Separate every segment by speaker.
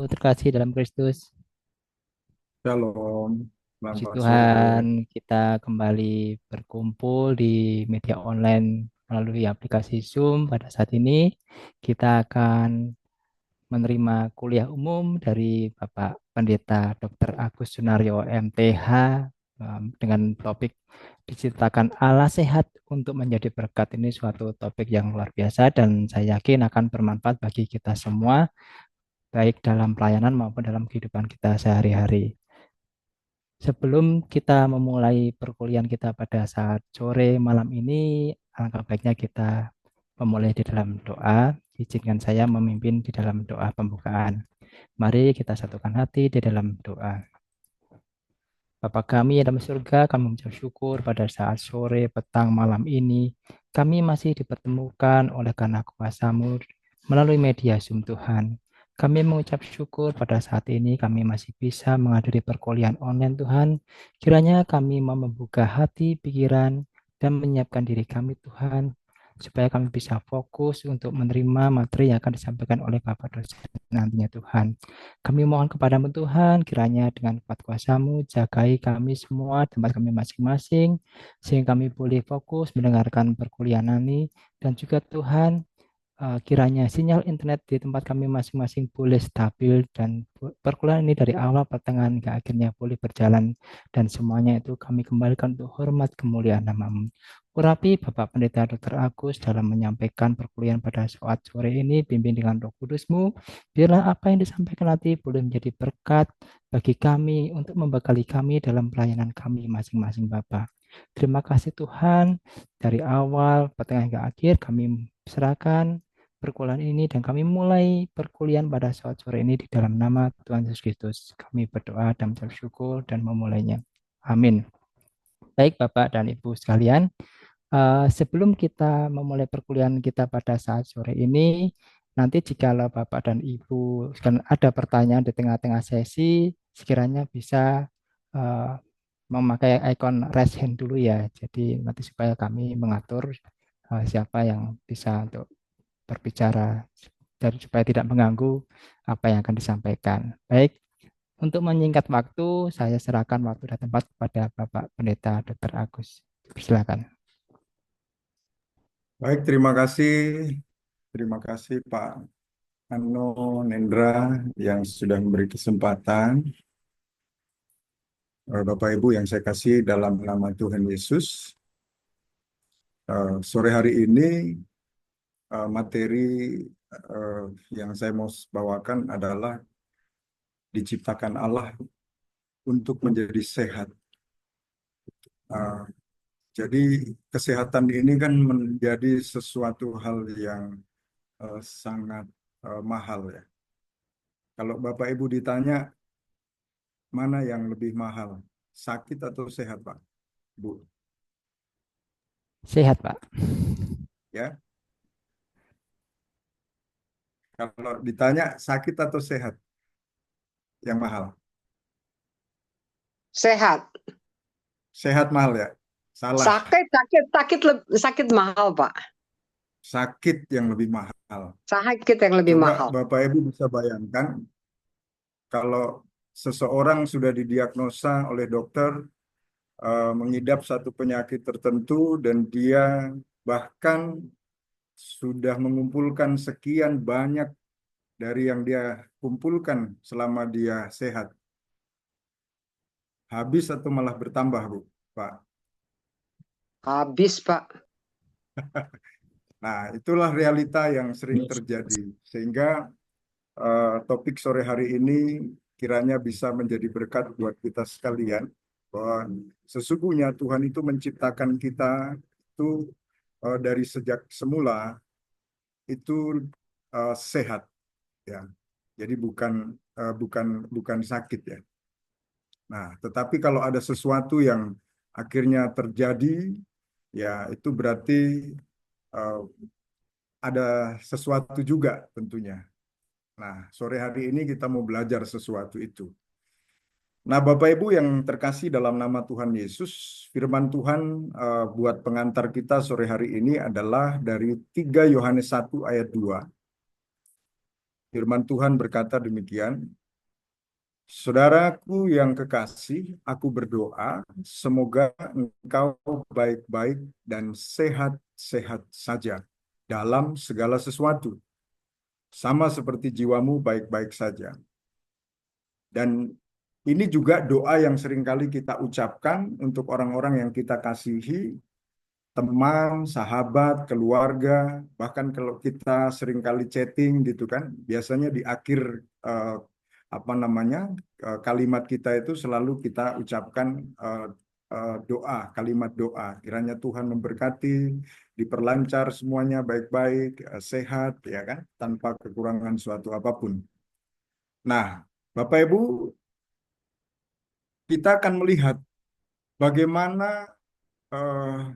Speaker 1: terkasih dalam Kristus.
Speaker 2: Shalom,
Speaker 1: Puji
Speaker 2: selamat sore.
Speaker 1: Tuhan, kita kembali berkumpul di media online melalui aplikasi Zoom. Pada saat ini, kita akan menerima kuliah umum dari Bapak Pendeta Dr. Agus Sunaryo MTH dengan topik diciptakan Allah sehat untuk menjadi berkat. Ini suatu topik yang luar biasa dan saya yakin akan bermanfaat bagi kita semua, baik dalam pelayanan maupun dalam kehidupan kita sehari-hari. Sebelum kita memulai perkuliahan kita pada saat sore malam ini, alangkah baiknya kita memulai di dalam doa. Izinkan saya memimpin di dalam doa pembukaan. Mari kita satukan hati di dalam doa. Bapa kami yang dalam surga, kami mengucap syukur pada saat sore, petang, malam ini. Kami masih dipertemukan oleh karena kuasa-Mu melalui media Zoom Tuhan. Kami mengucap syukur pada saat ini kami masih bisa menghadiri perkuliahan online Tuhan. Kiranya kami mau membuka hati, pikiran, dan menyiapkan diri kami Tuhan, supaya kami bisa fokus untuk menerima materi yang akan disampaikan oleh Bapak dosen nantinya Tuhan. Kami mohon kepadamu Tuhan, kiranya dengan kuat kuasa-Mu, jagai kami semua, tempat kami masing-masing, sehingga kami boleh fokus mendengarkan perkuliahan ini, dan juga Tuhan, kiranya sinyal internet di tempat kami masing-masing boleh stabil, dan perkuliahan ini dari awal pertengahan hingga akhirnya boleh berjalan, dan semuanya itu kami kembalikan untuk hormat kemuliaan nama-Mu. Urapi Bapak Pendeta Dr. Agus dalam menyampaikan perkuliahan pada saat sore ini, pimpin dengan Roh Kudus-Mu. Biarlah apa yang disampaikan nanti boleh menjadi berkat bagi kami untuk membekali kami dalam pelayanan kami masing-masing Bapak. Terima kasih Tuhan, dari awal, pertengahan hingga akhir kami serahkan perkuliahan ini dan kami mulai perkuliahan pada saat sore ini di dalam nama Tuhan Yesus Kristus. Kami berdoa dan mengucap syukur dan memulainya. Amin. Baik Bapak dan Ibu sekalian, sebelum kita memulai perkuliahan kita pada saat sore ini, nanti jikalau Bapak dan Ibu kan ada pertanyaan di tengah-tengah sesi, sekiranya bisa eh, memakai ikon raise hand dulu ya. Jadi nanti supaya kami mengatur siapa yang bisa untuk berbicara dan supaya tidak mengganggu apa yang akan disampaikan. Baik, untuk menyingkat waktu, saya serahkan waktu dan tempat kepada Bapak Pendeta Dr. Agus. Silakan.
Speaker 2: Baik, terima kasih Pak Ano Nendra yang sudah memberi kesempatan. Bapak Ibu yang saya kasih dalam nama Tuhan Yesus. Sore hari ini materi eh, yang saya mau bawakan adalah diciptakan Allah untuk menjadi sehat. Eh, jadi kesehatan ini kan menjadi sesuatu hal yang sangat mahal ya. Kalau Bapak Ibu ditanya mana yang lebih mahal, sakit atau sehat, Pak? Bu,
Speaker 1: Sehat, Pak.
Speaker 2: ya. Kalau ditanya sakit atau sehat, yang mahal.
Speaker 3: Sehat.
Speaker 2: Sehat mahal ya? Salah.
Speaker 3: Sakit mahal, Pak.
Speaker 2: Sakit yang lebih mahal.
Speaker 3: Sakit yang lebih
Speaker 2: Coba
Speaker 3: mahal.
Speaker 2: Bapak Ibu bisa bayangkan kalau seseorang sudah didiagnosa oleh dokter mengidap satu penyakit tertentu dan dia bahkan sudah mengumpulkan sekian banyak dari yang dia kumpulkan selama dia sehat. Habis atau malah bertambah, Bu, Pak?
Speaker 3: Habis, Pak.
Speaker 2: Nah, itulah realita yang sering terjadi. Sehingga topik sore hari ini kiranya bisa menjadi berkat buat kita sekalian. Bahwa sesungguhnya Tuhan itu menciptakan kita itu dari sejak semula itu sehat, ya. Jadi bukan sakit ya. Nah, tetapi kalau ada sesuatu yang akhirnya terjadi, ya itu berarti uh, ada sesuatu juga tentunya. Nah, sore hari ini kita mau belajar sesuatu itu. Nah, Bapak Ibu yang terkasih dalam nama Tuhan Yesus, firman Tuhan buat pengantar kita sore hari ini adalah dari 3 Yohanes 1 ayat 2. Firman Tuhan berkata demikian, saudaraku yang kekasih, aku berdoa, semoga engkau baik-baik dan sehat-sehat saja dalam segala sesuatu, sama seperti jiwamu baik-baik saja. Dan ini juga doa yang seringkali kita ucapkan untuk orang-orang yang kita kasihi, teman, sahabat, keluarga, bahkan kalau kita seringkali chatting gitu kan, biasanya di akhir eh, kalimat kita itu selalu kita ucapkan doa, kalimat doa. Kiranya Tuhan memberkati, diperlancar semuanya baik-baik, sehat, ya kan, tanpa kekurangan suatu apapun. Nah, Bapak Ibu, kita akan melihat bagaimana eh,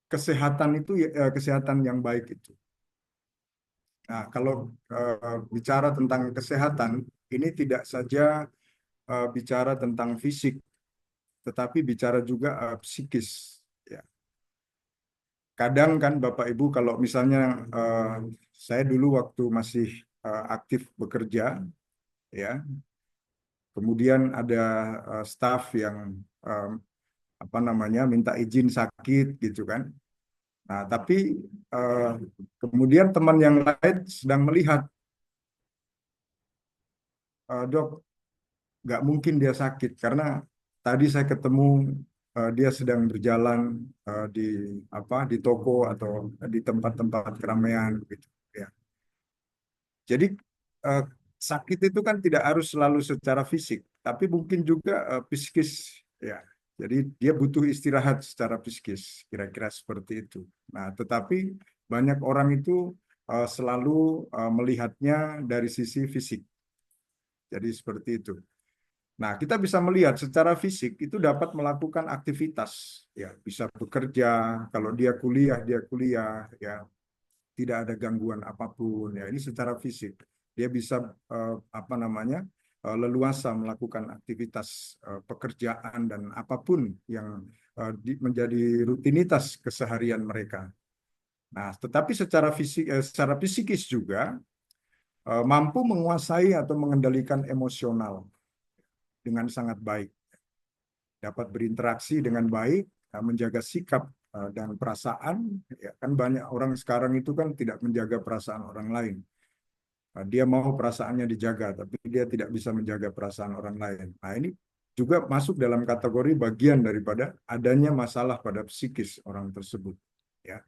Speaker 2: kesehatan itu, kesehatan yang baik itu. Nah, kalau bicara tentang kesehatan, ini tidak saja bicara tentang fisik, tetapi bicara juga psikis. Ya. Kadang kan Bapak Ibu, kalau misalnya saya dulu waktu masih aktif bekerja, ya, kemudian ada staf yang eh, minta izin sakit gitu kan. Nah, tapi eh, kemudian teman yang lain sedang melihat, dok, nggak mungkin dia sakit karena tadi saya ketemu dia sedang berjalan di di toko atau di tempat-tempat keramaian gitu ya. Jadi eh, sakit itu kan tidak harus selalu secara fisik, tapi mungkin juga psikis ya. Jadi dia butuh istirahat secara psikis, kira-kira seperti itu. Nah, tetapi banyak orang itu selalu melihatnya dari sisi fisik. Jadi seperti itu. Nah, kita bisa melihat secara fisik itu dapat melakukan aktivitas, ya, bisa bekerja, kalau dia kuliah, ya, tidak ada gangguan apapun, ya, ini secara fisik. Dia bisa leluasa melakukan aktivitas pekerjaan dan apapun yang menjadi rutinitas keseharian mereka. Nah, tetapi secara psikis juga mampu menguasai atau mengendalikan emosional dengan sangat baik, dapat berinteraksi dengan baik, menjaga sikap dan perasaan. Ya, kan banyak orang sekarang itu kan tidak menjaga perasaan orang lain. Dia mau perasaannya dijaga, tapi dia tidak bisa menjaga perasaan orang lain. Nah, ini juga masuk dalam kategori bagian daripada adanya masalah pada psikis orang tersebut. Ya.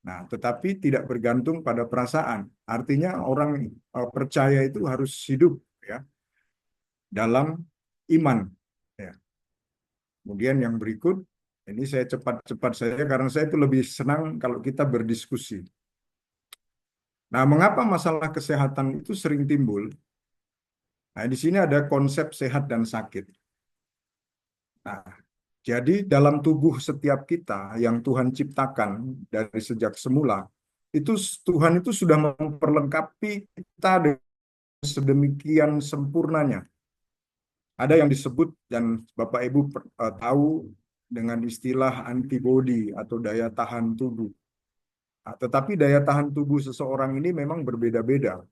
Speaker 2: Nah, tetapi tidak bergantung pada perasaan. Artinya orang percaya itu harus hidup, ya, dalam iman. Ya. Kemudian yang berikut, ini saya cepat-cepat saja karena saya itu lebih senang kalau kita berdiskusi. Nah, mengapa masalah kesehatan itu sering timbul? Nah, di sini ada konsep sehat dan sakit. Nah, jadi dalam tubuh setiap kita yang Tuhan ciptakan dari sejak semula, itu Tuhan itu sudah memperlengkapi kita dengan sedemikian sempurnanya. Ada yang disebut dan Bapak Ibu tahu dengan istilah antibodi atau daya tahan tubuh. Nah, tetapi daya tahan tubuh seseorang ini memang berbeda-beda.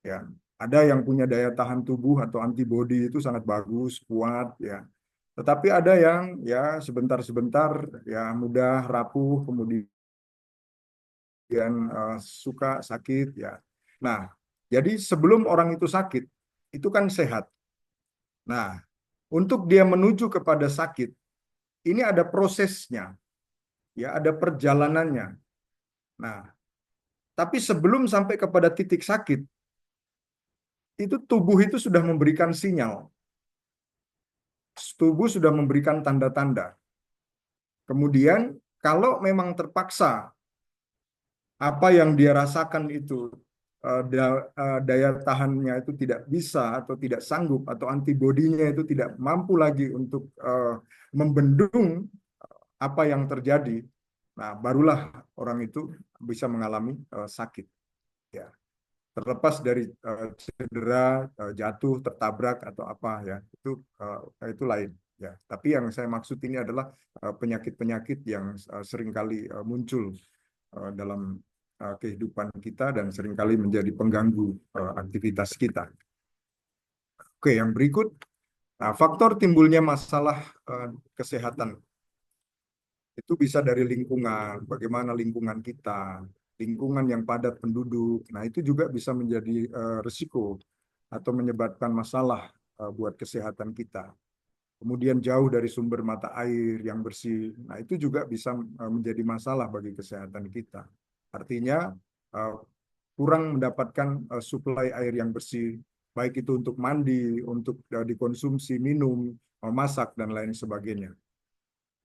Speaker 2: Ya, ada yang punya daya tahan tubuh atau antibodi itu sangat bagus, kuat, ya. Tetapi ada yang ya sebentar-sebentar ya mudah rapuh, kemudian suka sakit, ya. Nah, jadi sebelum orang itu sakit, itu kan sehat. Nah, untuk dia menuju kepada sakit, ini ada prosesnya, ya, ada perjalanannya. Nah, tapi sebelum sampai kepada titik sakit, itu tubuh itu sudah memberikan sinyal. Tubuh sudah memberikan tanda-tanda. Kemudian, kalau memang terpaksa apa yang dia rasakan itu daya tahannya itu tidak bisa atau tidak sanggup atau antibodinya itu tidak mampu lagi untuk membendung apa yang terjadi, nah barulah orang itu bisa mengalami sakit. Ya, terlepas dari cedera, jatuh, tertabrak atau apa, ya, itu lain. Ya, tapi yang saya maksud ini adalah penyakit-penyakit yang seringkali muncul dalam kehidupan kita dan seringkali menjadi pengganggu aktivitas kita. Oke, yang berikut, faktor timbulnya masalah kesehatan itu bisa dari lingkungan, bagaimana lingkungan kita, lingkungan yang padat penduduk. Nah, itu juga bisa menjadi risiko atau menyebabkan masalah buat kesehatan kita. Kemudian jauh dari sumber mata air yang bersih. Nah, itu juga bisa menjadi masalah bagi kesehatan kita. Artinya, kurang mendapatkan suplai air yang bersih, baik itu untuk mandi, untuk dikonsumsi, minum, memasak, dan lain sebagainya.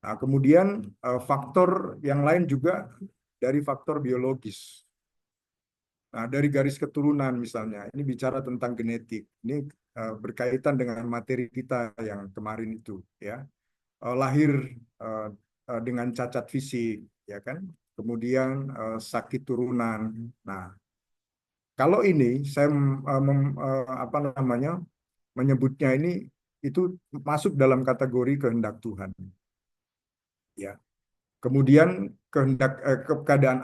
Speaker 2: Nah, kemudian faktor yang lain juga dari faktor biologis. Nah, dari garis keturunan misalnya, ini bicara tentang genetik. Ini berkaitan dengan materi kita yang kemarin itu, ya. Lahir dengan cacat fisik, ya kan? Kemudian sakit turunan. Nah, kalau ini saya apa namanya menyebutnya ini itu masuk dalam kategori kehendak Tuhan, ya. Kemudian keadaan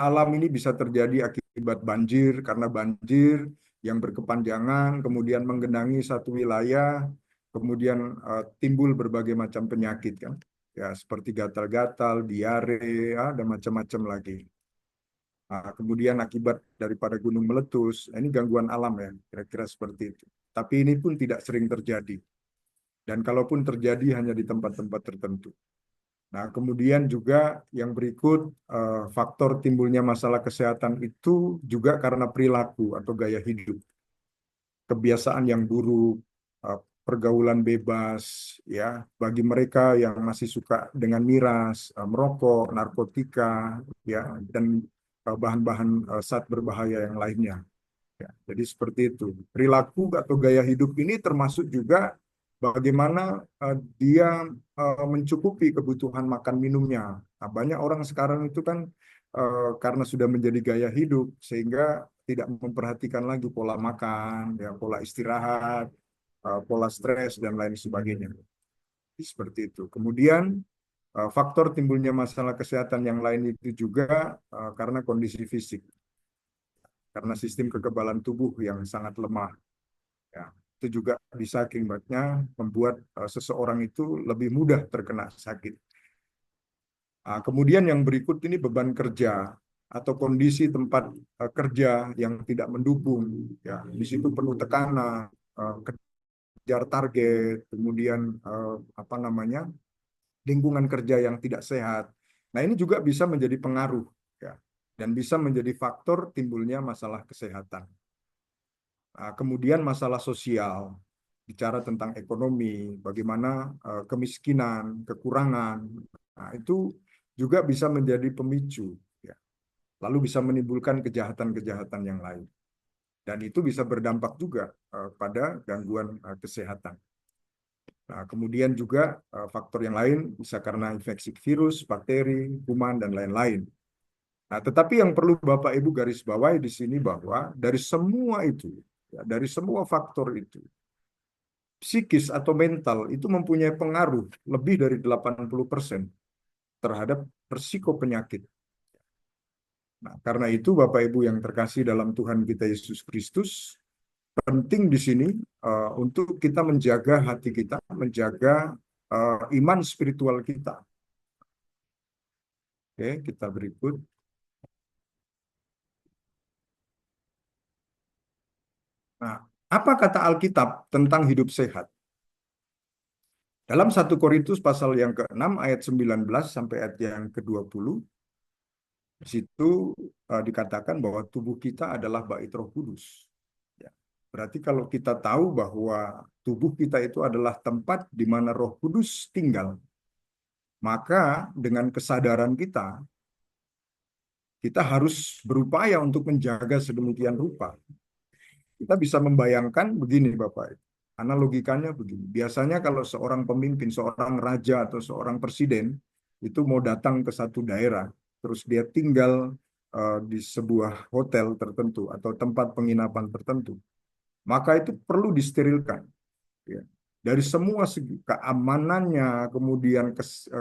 Speaker 2: alam ini bisa terjadi akibat banjir, karena banjir yang berkepanjangan kemudian menggenangi satu wilayah, kemudian timbul berbagai macam penyakit kan, ya, seperti gatal-gatal, diare, ya, dan macam-macam lagi. Nah, kemudian akibat daripada gunung meletus, ini gangguan alam ya, kira-kira seperti itu. Tapi ini pun tidak sering terjadi. Dan kalaupun terjadi hanya di tempat-tempat tertentu. Nah, kemudian juga yang berikut, faktor timbulnya masalah kesehatan itu juga karena perilaku atau gaya hidup. Kebiasaan yang buruk, pergaulan bebas, ya, bagi mereka yang masih suka dengan miras, merokok, narkotika, ya, dan bahan-bahan zat berbahaya yang lainnya. Ya, jadi seperti itu. Perilaku atau gaya hidup ini termasuk juga bagaimana dia mencukupi kebutuhan makan minumnya. Nah, banyak orang sekarang itu kan karena sudah menjadi gaya hidup sehingga tidak memperhatikan lagi pola makan, ya, pola istirahat, pola stres dan lain sebagainya. Seperti itu. Kemudian faktor timbulnya masalah kesehatan yang lain itu juga karena kondisi fisik, karena sistem kekebalan tubuh yang sangat lemah. Ya, itu juga bisa akibatnya membuat seseorang itu lebih mudah terkena sakit. Nah, kemudian yang berikut ini beban kerja atau kondisi tempat kerja yang tidak mendukung. Ya, di situ penuh tekanan, kejar target, kemudian apa namanya lingkungan kerja yang tidak sehat. Nah, ini juga bisa menjadi pengaruh, ya, dan bisa menjadi faktor timbulnya masalah kesehatan. Nah, kemudian masalah sosial, bicara tentang ekonomi, bagaimana kemiskinan, kekurangan, nah, itu juga bisa menjadi pemicu, ya. Lalu bisa menimbulkan kejahatan-kejahatan yang lain. Dan itu bisa berdampak juga pada gangguan kesehatan. Nah, kemudian juga faktor yang lain bisa karena infeksi virus, bakteri, kuman, dan lain-lain. Nah, tetapi yang perlu Bapak Ibu garis bawahi di sini bahwa dari semua itu, ya, dari semua faktor itu, psikis atau mental itu mempunyai pengaruh lebih dari 80% terhadap risiko penyakit. Nah, karena itu Bapak Ibu yang terkasih dalam Tuhan kita Yesus Kristus, penting di sini untuk kita menjaga hati kita, menjaga iman spiritual kita. Oke, kita berikut. Nah, apa kata Alkitab tentang hidup sehat? Dalam 1 Korintus pasal yang ke-6 ayat 19 sampai ayat yang ke-20, di situ dikatakan bahwa tubuh kita adalah bait Roh Kudus. Ya. Berarti kalau kita tahu bahwa tubuh kita itu adalah tempat di mana Roh Kudus tinggal, maka dengan kesadaran kita harus berupaya untuk menjaga sedemikian rupa. Kita bisa membayangkan begini Bapak, analogikannya begini. Biasanya kalau seorang pemimpin, seorang raja atau seorang presiden itu mau datang ke satu daerah, terus dia tinggal di sebuah hotel tertentu atau tempat penginapan tertentu, maka itu perlu disterilkan. Ya. Dari semua segi keamanannya, kemudian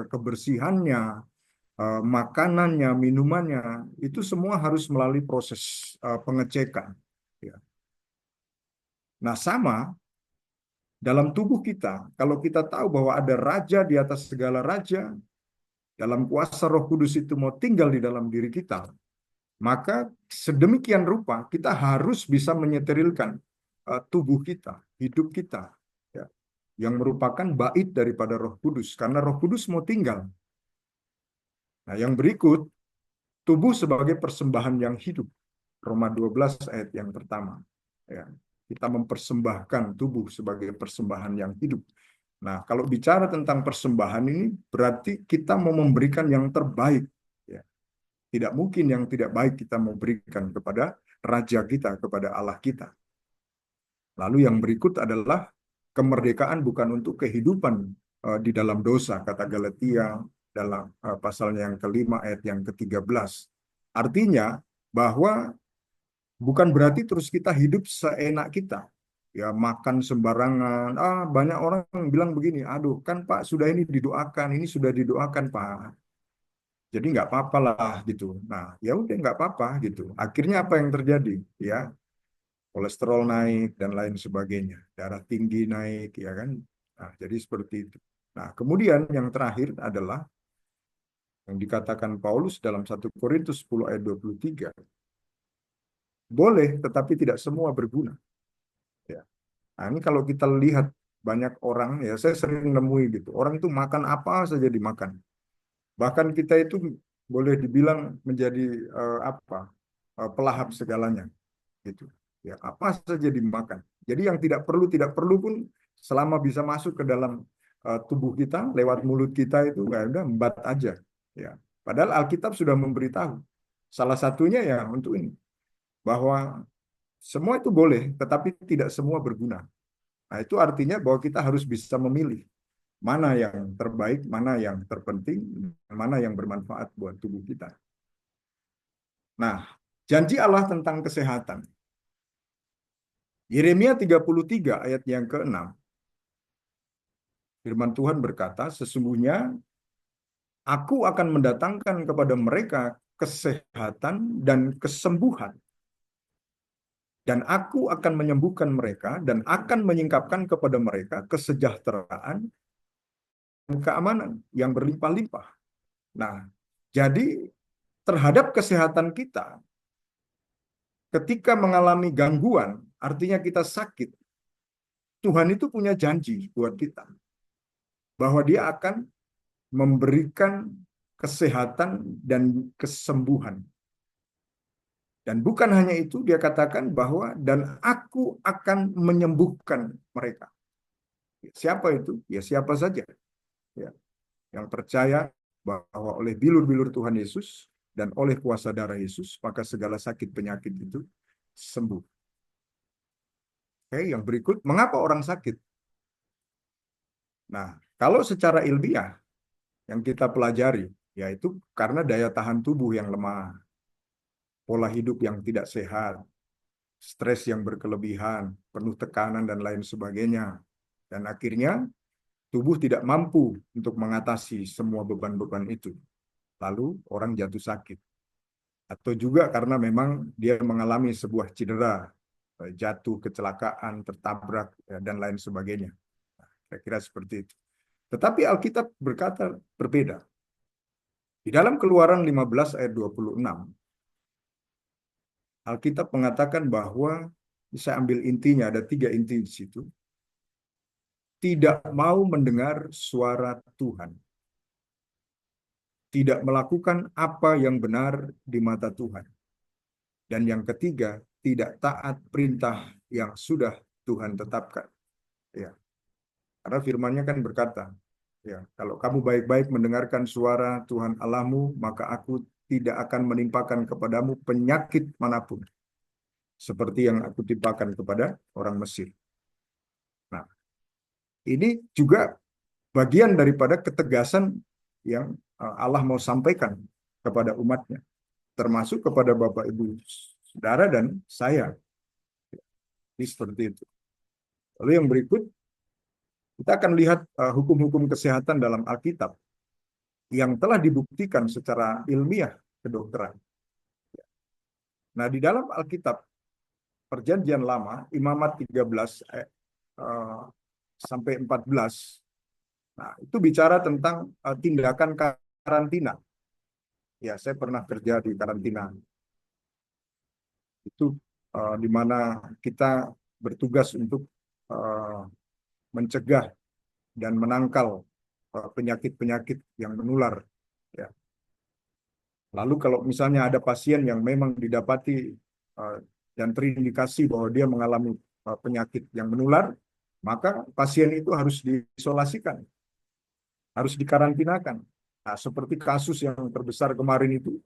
Speaker 2: kebersihannya, makanannya, minumannya, itu semua harus melalui proses pengecekan. Ya. Nah, sama dalam tubuh kita, kalau kita tahu bahwa ada raja di atas segala raja, dalam kuasa Roh Kudus itu mau tinggal di dalam diri kita, maka sedemikian rupa kita harus bisa menyeterilkan tubuh kita, hidup kita, ya, yang merupakan bait daripada Roh Kudus, karena Roh Kudus mau tinggal. Nah, yang berikut, tubuh sebagai persembahan yang hidup. Roma 12 ayat yang pertama. Ya, kita mempersembahkan tubuh sebagai persembahan yang hidup. Nah, kalau bicara tentang persembahan ini, berarti kita mau memberikan yang terbaik. Ya. Tidak mungkin yang tidak baik kita mau berikan kepada Raja kita, kepada Allah kita. Lalu yang berikut adalah kemerdekaan bukan untuk kehidupan di dalam dosa, kata Galatia dalam pasalnya yang kelima ayat yang ke-13. Artinya bahwa bukan berarti terus kita hidup seenak kita. Ya, makan sembarangan. Banyak orang bilang begini, aduh kan Pak sudah ini didoakan, ini sudah didoakan Pak. Jadi nggak apa-apa lah gitu. Nah, ya udah nggak apa-apa gitu. Akhirnya apa yang terjadi? Ya, kolesterol naik dan lain sebagainya. Darah tinggi naik, ya kan? Nah, jadi seperti itu. Nah, kemudian yang terakhir adalah yang dikatakan Paulus dalam 1 Korintus 10 ayat 23. Boleh, tetapi tidak semua berguna. Ya. Nah, ini kalau kita lihat banyak orang, ya saya sering nemui gitu. Orang itu makan apa saja dimakan. Bahkan kita itu boleh dibilang menjadi pelahap segalanya, gitu. Ya, apa saja dimakan. Jadi yang tidak perlu pun selama bisa masuk ke dalam tubuh kita lewat mulut kita itu ya udah embat aja. Ya. Padahal Alkitab sudah memberitahu. Salah satunya ya untuk ini bahwa semua itu boleh, tetapi tidak semua berguna. Nah, itu artinya bahwa kita harus bisa memilih mana yang terbaik, mana yang terpenting, mana yang bermanfaat buat tubuh kita. Nah, janji Allah tentang kesehatan. Yeremia 33 ayat yang ke-6. Firman Tuhan berkata, sesungguhnya aku akan mendatangkan kepada mereka kesehatan dan kesembuhan. Dan aku akan menyembuhkan mereka dan akan menyingkapkan kepada mereka kesejahteraan dan keamanan yang berlimpah-limpah. Nah, jadi terhadap kesehatan kita, ketika mengalami gangguan, artinya kita sakit, Tuhan itu punya janji buat kita. Bahwa dia akan memberikan kesehatan dan kesembuhan. Dan bukan hanya itu, dia katakan bahwa dan aku akan menyembuhkan mereka. Siapa itu? Ya siapa saja. Ya, yang percaya bahwa oleh bilur-bilur Tuhan Yesus dan oleh kuasa darah Yesus, maka segala sakit penyakit itu sembuh. Oke, yang berikut, mengapa orang sakit? Nah, kalau secara ilmiah yang kita pelajari, yaitu karena daya tahan tubuh yang lemah, pola hidup yang tidak sehat, stres yang berkelebihan, penuh tekanan dan lain sebagainya. Dan akhirnya tubuh tidak mampu untuk mengatasi semua beban-beban itu. Lalu orang jatuh sakit. Atau juga karena memang dia mengalami sebuah cedera, jatuh, kecelakaan, tertabrak, dan lain sebagainya. Kira-kira seperti itu. Tetapi Alkitab berkata berbeda. Di dalam Keluaran 15 ayat 26, Alkitab mengatakan bahwa, saya ambil intinya, ada 3 inti di situ. Tidak mau mendengar suara Tuhan. Tidak melakukan apa yang benar di mata Tuhan. Dan yang ketiga, tidak taat perintah yang sudah Tuhan tetapkan. Ya. Karena firman-Nya kan berkata, ya, kalau kamu baik-baik mendengarkan suara Tuhan Allahmu, maka aku tidak akan menimpakan kepadamu penyakit manapun, seperti yang aku timpakan kepada orang Mesir. Nah, ini juga bagian daripada ketegasan yang Allah mau sampaikan kepada umatnya, termasuk kepada Bapak, Ibu, Saudara, dan saya. Ini seperti itu. Lalu yang berikut, kita akan lihat hukum-hukum kesehatan dalam Alkitab. yang telah dibuktikan secara ilmiah kedokteran. Nah, di dalam Alkitab Perjanjian Lama, Imamat 13 sampai 14, nah, itu bicara tentang tindakan karantina. Ya, saya pernah kerja di karantina. Itu di mana kita bertugas untuk mencegah dan menangkal penyakit-penyakit yang menular. Ya. Lalu kalau misalnya ada pasien yang memang didapati dan terindikasi bahwa dia mengalami penyakit yang menular, maka pasien itu harus diisolasikan, harus dikarantinakan. Nah, seperti kasus yang terbesar kemarin itu,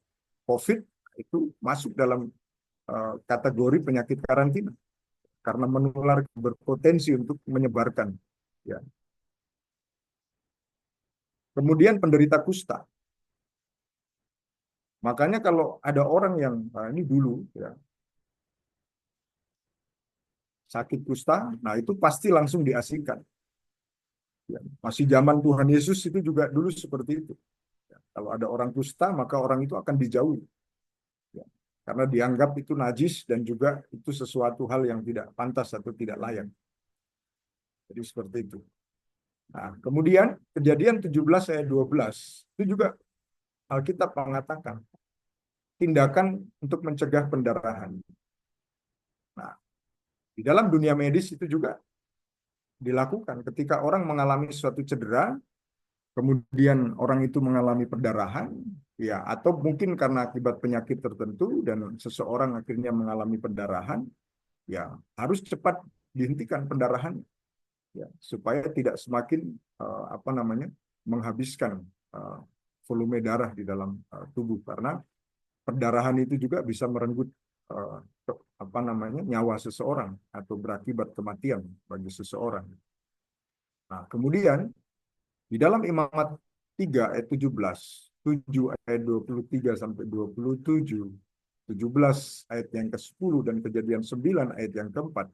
Speaker 2: COVID, itu masuk dalam kategori penyakit karantina karena menular, berpotensi untuk menyebarkan. Ya. Kemudian penderita kusta. Makanya kalau ada orang yang ini dulu ya, sakit kusta, nah itu pasti langsung diasingkan. Ya, masih zaman Tuhan Yesus itu juga dulu seperti itu. Ya, kalau ada orang kusta, maka orang itu akan dijauhi. Ya, karena dianggap itu najis dan juga itu sesuatu hal yang tidak pantas atau tidak layak. Jadi seperti itu. Nah, kemudian Kejadian 17 ayat 12 itu juga Alkitab mengatakan tindakan untuk mencegah pendarahan. Nah, di dalam dunia medis itu juga dilakukan ketika orang mengalami suatu cedera, kemudian orang itu mengalami perdarahan, ya, atau mungkin karena akibat penyakit tertentu dan seseorang akhirnya mengalami perdarahan, ya, harus cepat dihentikan pendarahan, ya, supaya tidak semakin menghabiskan volume darah di dalam tubuh, karena perdarahan itu juga bisa merenggut nyawa seseorang atau berakibat kematian bagi seseorang. Nah, kemudian di dalam Imamat 3 ayat 17, 7 ayat 23 sampai 27, 17 ayat yang ke-10 dan Kejadian 9 ayat yang ke-4,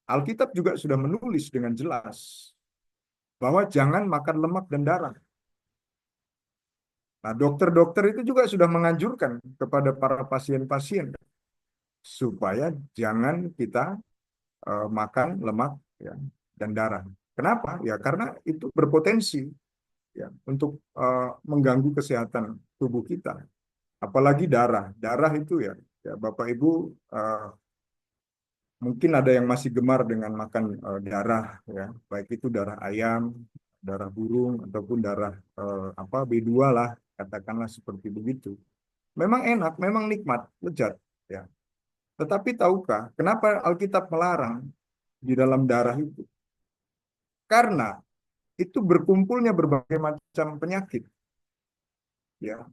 Speaker 2: Alkitab juga sudah menulis dengan jelas bahwa jangan makan lemak dan darah. Nah, dokter-dokter itu juga sudah menganjurkan kepada para pasien-pasien supaya jangan kita makan lemak, ya, dan darah. Kenapa? Ya karena itu berpotensi, ya, untuk mengganggu kesehatan tubuh kita. Apalagi darah. Darah itu ya, Bapak Ibu mungkin ada yang masih gemar dengan makan darah, ya, baik itu darah ayam, darah burung ataupun darah B2 lah, katakanlah seperti begitu. Memang enak, memang nikmat, lezat, ya. Tetapi tahukah kenapa Alkitab melarang di dalam darah itu? Karena itu berkumpulnya berbagai macam penyakit. Ya,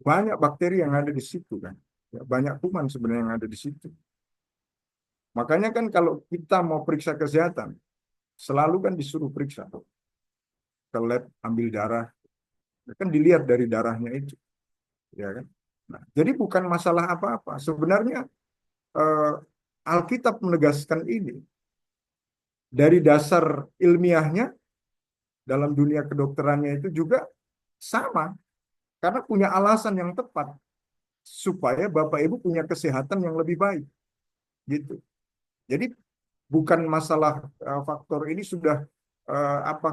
Speaker 2: banyak bakteri yang ada di situ kan. Ya, banyak kuman sebenarnya yang ada di situ. Makanya kan kalau kita mau periksa kesehatan, selalu kan disuruh periksa ke lab, ambil darah, kan dilihat dari darahnya itu, ya kan. Nah, jadi bukan masalah apa-apa. Sebenarnya Alkitab menegaskan ini dari dasar ilmiahnya dalam dunia kedokterannya itu juga sama, karena punya alasan yang tepat supaya Bapak Ibu punya kesehatan yang lebih baik, gitu. Jadi bukan masalah faktor ini sudah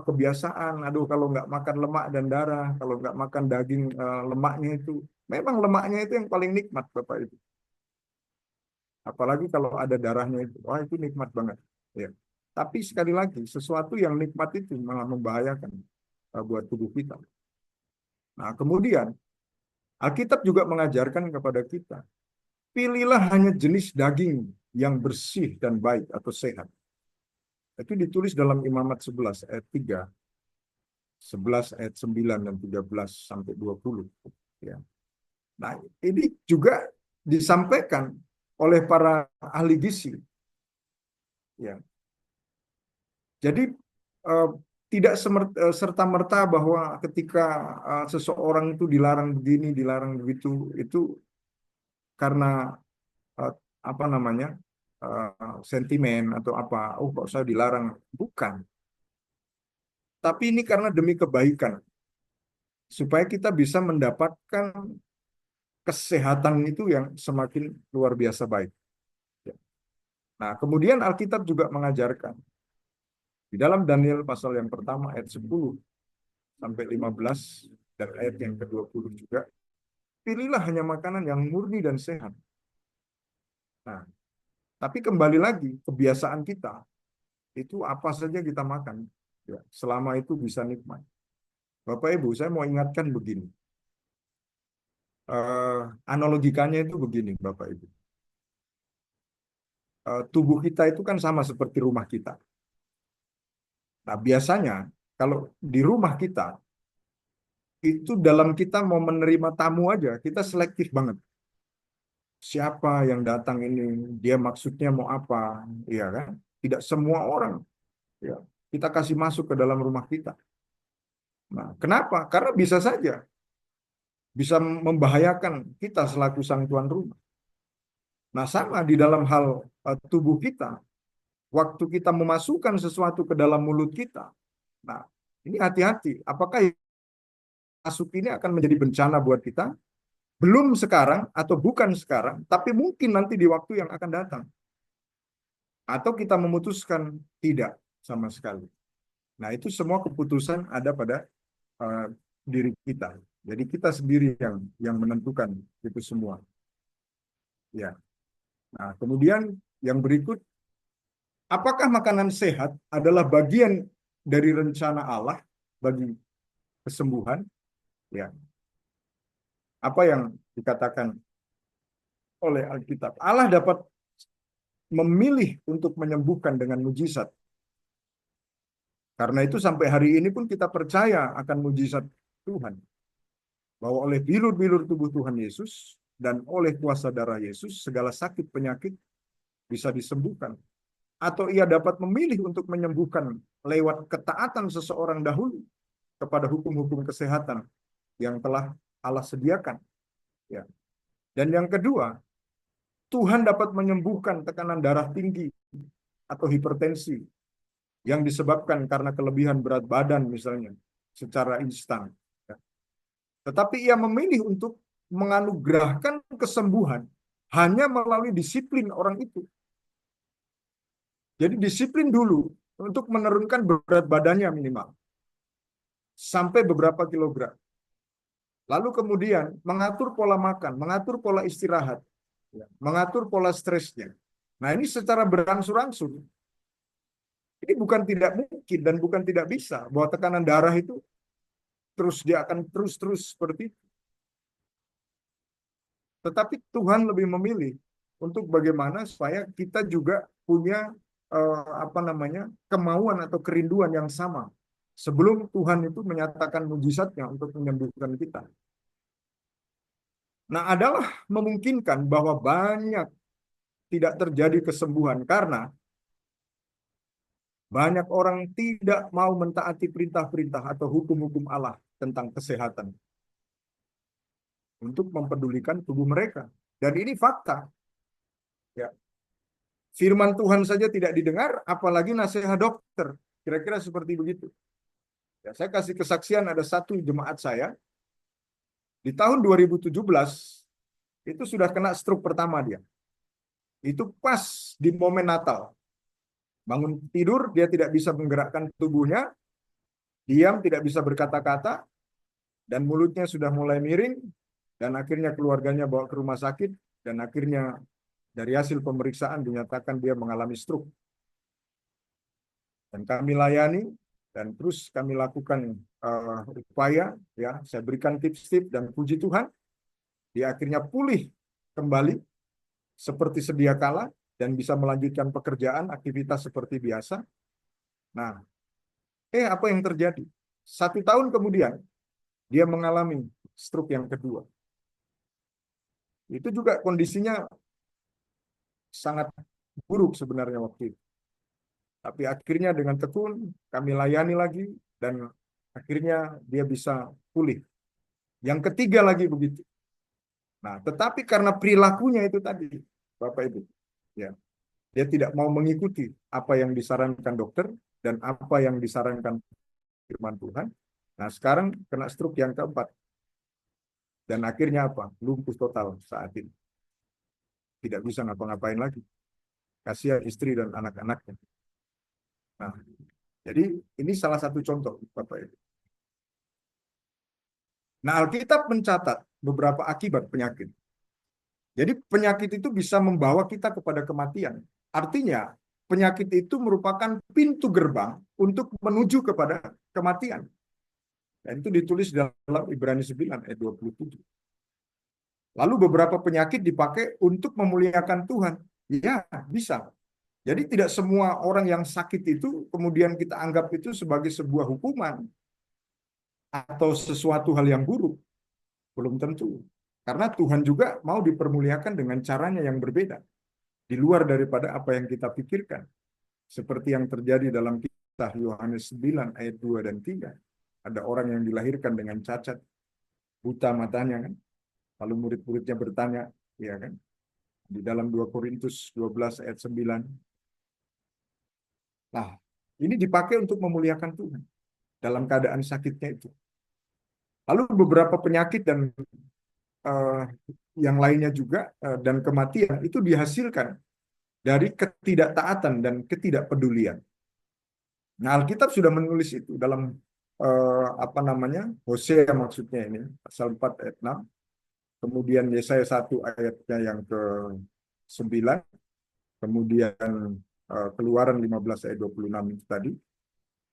Speaker 2: kebiasaan. Aduh, kalau nggak makan lemak dan darah, kalau nggak makan daging lemaknya itu, memang lemaknya itu yang paling nikmat Bapak Ibu. Apalagi kalau ada darahnya itu, wah itu nikmat banget. Ya. Tapi sekali lagi, sesuatu yang nikmat itu malah membahayakan buat tubuh kita. Nah, kemudian Alkitab juga mengajarkan kepada kita, pilihlah hanya jenis daging yang bersih dan baik atau sehat. Itu ditulis dalam Imamat 11 ayat 3, 11 ayat 9 dan 13 sampai 20. Ya. Nah, ini juga disampaikan oleh para ahli gizi. Ya. Jadi tidak serta-merta bahwa ketika seseorang itu dilarang begini, dilarang begitu, itu karena sentimen atau apa, oh kok saya dilarang, bukan. Tapi ini karena demi kebaikan supaya kita bisa mendapatkan kesehatan itu yang semakin luar biasa baik. Ya. Nah, kemudian Alkitab juga mengajarkan di dalam Daniel pasal yang pertama ayat 10 sampai 15 dan ayat yang ke-20 juga, pilihlah hanya makanan yang murni dan sehat. Nah, tapi kembali lagi kebiasaan kita itu apa saja kita makan, ya, selama itu bisa nikmat. Bapak Ibu, saya mau ingatkan begini. Analogikanya itu begini, Bapak Ibu. Tubuh kita itu kan sama seperti rumah kita. Nah, biasanya kalau di rumah kita, itu dalam kita mau menerima tamu aja, kita selektif banget. Siapa yang datang ini, dia maksudnya mau apa, ya kan? Tidak semua orang, ya, kita kasih masuk ke dalam rumah kita. Nah, kenapa? Karena bisa saja bisa membahayakan kita selaku sang tuan rumah. Nah, sama di dalam hal tubuh kita, waktu kita memasukkan sesuatu ke dalam mulut kita, nah, ini hati-hati. Apakah yang masuk ini akan menjadi bencana buat kita? Belum sekarang atau bukan sekarang, tapi mungkin nanti di waktu yang akan datang. Atau kita memutuskan tidak sama sekali. Nah, itu semua keputusan ada pada uh, diri kita. Jadi kita sendiri yang menentukan itu semua. Ya. Nah, kemudian yang berikut, apakah makanan sehat adalah bagian dari rencana Allah bagi kesembuhan? Ya. Apa yang dikatakan oleh Alkitab? Allah dapat memilih untuk menyembuhkan dengan mujizat. Karena itu sampai hari ini pun kita percaya akan mujizat Tuhan. Bahwa oleh bilur-bilur tubuh Tuhan Yesus dan oleh kuasa darah Yesus, segala sakit penyakit bisa disembuhkan. Atau ia dapat memilih untuk menyembuhkan lewat ketaatan seseorang dahulu kepada hukum-hukum kesehatan yang telah Allah sediakan. Ya. Dan yang kedua, Tuhan dapat menyembuhkan tekanan darah tinggi atau hipertensi yang disebabkan karena kelebihan berat badan misalnya secara instan. Ya. Tetapi ia memilih untuk menganugerahkan kesembuhan hanya melalui disiplin orang itu. Jadi disiplin dulu untuk menurunkan berat badannya minimal sampai beberapa kilogram. Lalu kemudian mengatur pola makan, mengatur pola istirahat, mengatur pola stresnya. Nah, ini secara berangsur-angsur. Ini bukan tidak mungkin dan bukan tidak bisa bahwa tekanan darah itu dia akan terus seperti itu. Tetapi Tuhan lebih memilih untuk bagaimana supaya kita juga punya kemauan atau kerinduan yang sama sebelum Tuhan itu menyatakan mujizatnya untuk menyembuhkan kita. Nah, adalah memungkinkan bahwa banyak tidak terjadi kesembuhan karena banyak orang tidak mau mentaati perintah-perintah atau hukum-hukum Allah tentang kesehatan untuk mempedulikan tubuh mereka. Dan ini fakta. Ya. Firman Tuhan saja tidak didengar, apalagi nasihat dokter. Kira-kira seperti begitu. Ya, saya kasih kesaksian ada satu jemaat saya, di tahun 2017, itu sudah kena stroke pertama dia. Itu pas di momen Natal. Bangun tidur, dia tidak bisa menggerakkan tubuhnya, diam, tidak bisa berkata-kata, dan mulutnya sudah mulai miring, dan akhirnya keluarganya bawa ke rumah sakit, dan akhirnya dari hasil pemeriksaan dinyatakan dia mengalami stroke. Dan kami layani, dan terus kami lakukan upaya, ya, saya berikan tips-tips dan puji Tuhan, dia akhirnya pulih kembali seperti sedia kala dan bisa melanjutkan pekerjaan, aktivitas seperti biasa. Nah, apa yang terjadi? 1 tahun kemudian, dia mengalami stroke yang kedua. Itu juga kondisinya sangat buruk sebenarnya waktu itu. Tapi akhirnya dengan tekun, kami layani lagi, dan akhirnya dia bisa pulih. Yang ketiga lagi begitu. Nah, tetapi karena perilakunya itu tadi, Bapak Ibu, ya, dia tidak mau mengikuti apa yang disarankan dokter dan apa yang disarankan firman Tuhan, Nah, sekarang kena stroke yang keempat. Dan akhirnya apa? Lumpuh total saat ini. Tidak bisa ngapa-ngapain lagi. Kasihan istri dan anak-anaknya. Nah, jadi ini salah satu contoh, Bapak Ibu. Nah, Alkitab mencatat beberapa akibat penyakit. Jadi penyakit itu bisa membawa kita kepada kematian. Artinya, penyakit itu merupakan pintu gerbang untuk menuju kepada kematian. Dan itu ditulis dalam Ibrani 9 ayat 27. Lalu beberapa penyakit dipakai untuk memuliakan Tuhan. Ya, bisa. Jadi tidak semua orang yang sakit itu kemudian kita anggap itu sebagai sebuah hukuman atau sesuatu hal yang buruk. Belum tentu. Karena Tuhan juga mau dipermuliakan dengan caranya yang berbeda. Di luar daripada apa yang kita pikirkan. Seperti yang terjadi dalam kisah Yohanes 9 ayat 2 dan 3. Ada orang yang dilahirkan dengan cacat, buta matanya kan. Lalu murid-muridnya bertanya, ya kan? Di dalam 2 Korintus 12 ayat 9. Nah, ini dipakai untuk memuliakan Tuhan dalam keadaan sakitnya itu. Lalu beberapa penyakit dan uh, yang lainnya juga dan kematian itu dihasilkan dari ketidaktaatan dan ketidakpedulian. Nah, Alkitab sudah menulis itu dalam apa namanya? Hosea maksudnya ini, pasal 4 ayat 6. Kemudian Yesaya 1 ayatnya yang ke-9. Kemudian Keluaran 15 ayat 26 itu tadi.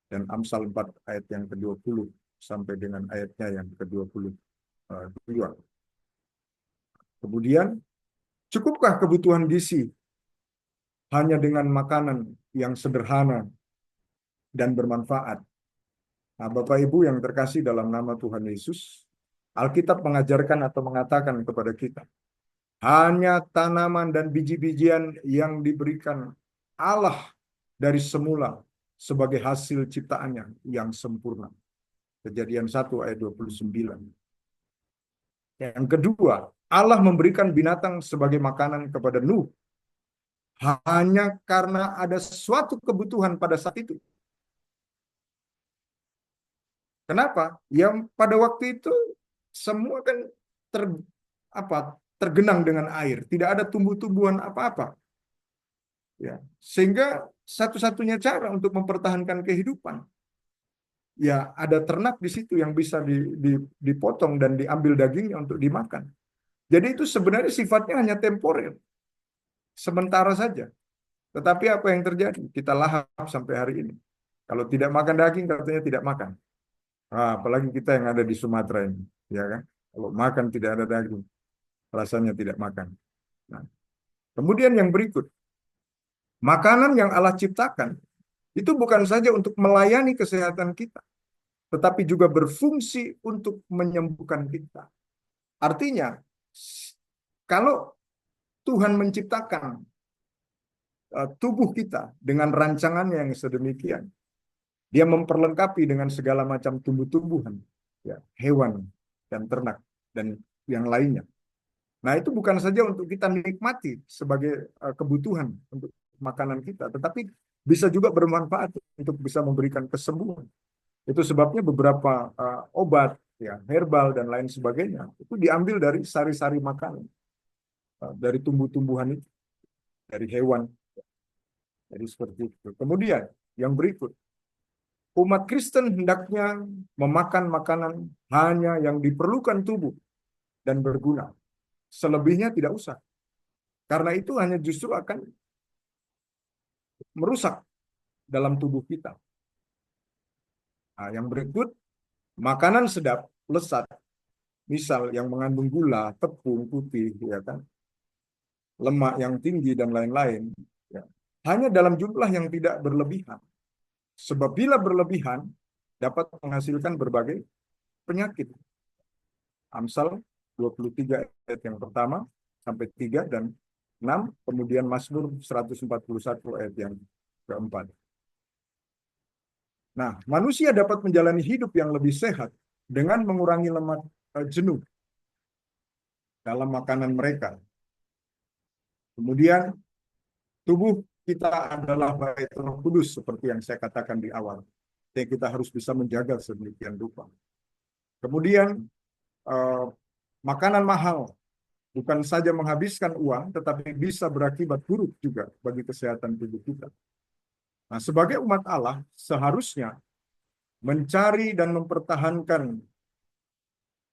Speaker 2: Dan Amsal 4 ayat yang ke-20 sampai dengan ayatnya yang ke-22. Kemudian, cukupkah kebutuhan gizi hanya dengan makanan yang sederhana dan bermanfaat? Nah, Bapak Ibu yang terkasih dalam nama Tuhan Yesus, Alkitab mengajarkan atau mengatakan kepada kita, hanya tanaman dan biji-bijian yang diberikan Allah dari semula sebagai hasil ciptaannya yang sempurna. Kejadian 1 ayat 29. Yang kedua, Allah memberikan binatang sebagai makanan kepada Nuh hanya karena ada suatu kebutuhan pada saat itu. Kenapa? Yang pada waktu itu semua kan tergenang dengan air, tidak ada tumbuh-tumbuhan apa-apa. Ya, sehingga satu-satunya cara untuk mempertahankan kehidupan, ya ada ternak di situ yang bisa dipotong dan diambil dagingnya untuk dimakan. Jadi itu sebenarnya sifatnya hanya temporer, sementara saja. Tetapi apa yang terjadi? Kita lahap sampai hari ini. Kalau tidak makan daging, katanya tidak makan. Nah, apalagi kita yang ada di Sumatera ini, ya kan? Kalau makan tidak ada daging, rasanya tidak makan. Nah, kemudian yang berikut, makanan yang Allah ciptakan itu bukan saja untuk melayani kesehatan kita, tetapi juga berfungsi untuk menyembuhkan kita. Artinya, kalau Tuhan menciptakan tubuh kita dengan rancangannya yang sedemikian, dia memperlengkapi dengan segala macam tumbuh-tumbuhan, ya, hewan dan ternak dan yang lainnya. Nah, itu bukan saja untuk kita nikmati sebagai kebutuhan untuk makanan kita, tetapi bisa juga bermanfaat untuk bisa memberikan kesembuhan. Itu sebabnya beberapa obat, ya, herbal dan lain sebagainya itu diambil dari sari-sari makanan, dari tumbuh-tumbuhan itu, dari hewan. Jadi seperti itu. Kemudian yang berikut, umat Kristen hendaknya memakan makanan hanya yang diperlukan tubuh dan berguna. Selebihnya tidak usah. Karena itu hanya justru akan merusak dalam tubuh kita. Nah, yang berikut, makanan sedap, lezat, misal yang mengandung gula, tepung putih, ya kan, lemak yang tinggi dan lain-lain, ya, hanya dalam jumlah yang tidak berlebihan. Sebab bila berlebihan dapat menghasilkan berbagai penyakit. Amsal 23 ayat yang pertama sampai 3 dan 6, kemudian Mazmur 141 ayat yang keempat. Nah, manusia dapat menjalani hidup yang lebih sehat dengan mengurangi lemak jenuh dalam makanan mereka. Kemudian, tubuh kita adalah bait Roh Kudus seperti yang saya katakan di awal. yang kita harus bisa menjaga sedemikian rupa. Kemudian makanan mahal bukan saja menghabiskan uang, tetapi bisa berakibat buruk juga bagi kesehatan tubuh kita. Nah, sebagai umat Allah, seharusnya mencari dan mempertahankan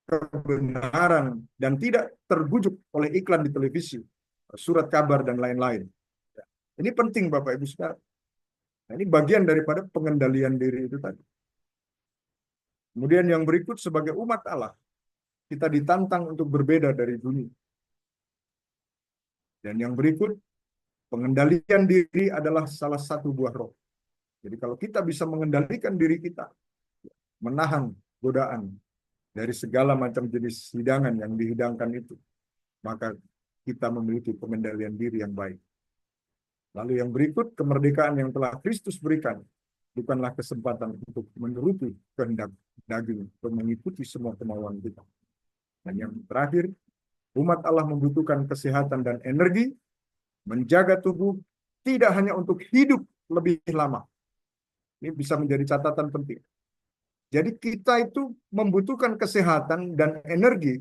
Speaker 2: kebenaran dan tidak terbujuk oleh iklan di televisi, surat kabar, dan lain-lain. Ini penting, Bapak Ibu Saudara. Nah, ini bagian daripada pengendalian diri itu tadi. Kemudian yang berikut, sebagai umat Allah, kita ditantang untuk berbeda dari dunia. Dan yang berikut, pengendalian diri adalah salah satu buah roh. Jadi kalau kita bisa mengendalikan diri kita, menahan godaan dari segala macam jenis hidangan yang dihidangkan itu, maka kita memiliki pengendalian diri yang baik. Lalu yang berikut, kemerdekaan yang telah Kristus berikan bukanlah kesempatan untuk menuruti kehendak daging atau mengikuti semua kemauan kita. Dan yang terakhir, umat Allah membutuhkan kesehatan dan energi, menjaga tubuh tidak hanya untuk hidup lebih lama. Ini bisa menjadi catatan penting. Jadi kita itu membutuhkan kesehatan dan energi,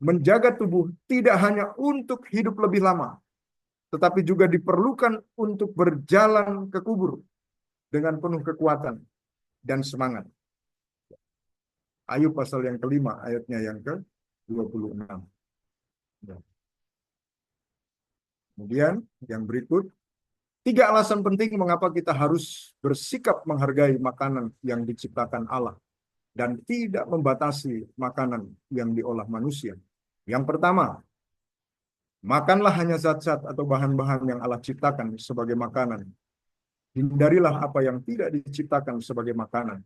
Speaker 2: menjaga tubuh tidak hanya untuk hidup lebih lama, tetapi juga diperlukan untuk berjalan ke kubur dengan penuh kekuatan dan semangat. Ayub pasal yang kelima, ayatnya yang ke-26. Kemudian yang berikut, 3 alasan penting mengapa kita harus bersikap menghargai makanan yang diciptakan Allah dan tidak membatasi makanan yang diolah manusia. Yang pertama, makanlah hanya zat-zat atau bahan-bahan yang Allah ciptakan sebagai makanan. Hindarilah apa yang tidak diciptakan sebagai makanan.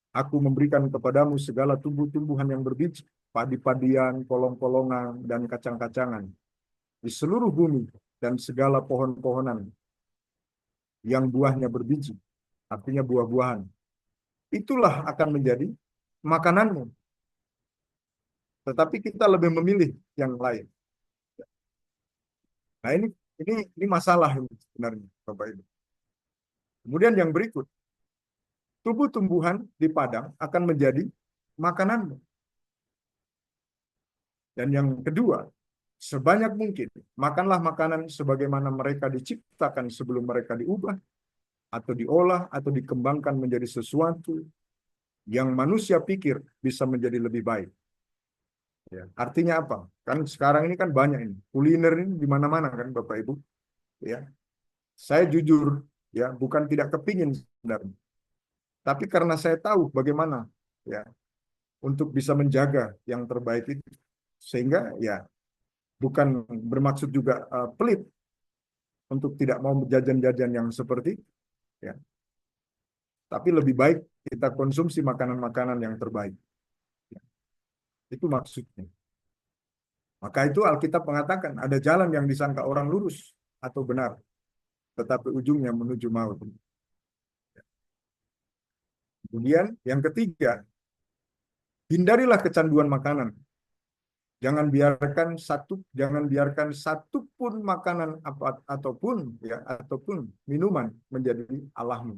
Speaker 2: Aku memberikan kepadamu segala tumbuh-tumbuhan yang berbiji, padi-padian, kolong-kolongan, dan kacang-kacangan di seluruh bumi, dan segala pohon-pohonan yang buahnya berbiji, artinya buah-buahan. Itulah akan menjadi makananmu. Tetapi kita lebih memilih yang lain. Nah, ini masalah sebenarnya, Bapak Ibu. Kemudian yang berikut, tubuh tumbuhan di padang akan menjadi makananmu. Dan yang kedua, sebanyak mungkin makanlah makanan sebagaimana mereka diciptakan sebelum mereka diubah atau diolah atau dikembangkan menjadi sesuatu yang manusia pikir bisa menjadi lebih baik. Ya, artinya apa? Kan sekarang ini kan banyak ini kuliner ini di mana-mana kan, Bapak Ibu. Ya, saya jujur ya bukan tidak kepingin sebenarnya, tapi karena saya tahu bagaimana ya untuk bisa menjaga yang terbaik itu, sehingga ya bukan bermaksud juga pelit untuk tidak mau jajan-jajan yang seperti ya. Tapi lebih baik kita konsumsi makanan-makanan yang terbaik. Ya. Itu maksudnya. Maka itu Alkitab mengatakan ada jalan yang disangka orang lurus atau benar, tetapi ujungnya menuju maut. Ya. Kemudian yang ketiga, hindarilah kecanduan makanan. Jangan biarkan satupun makanan ataupun minuman menjadi Allahmu.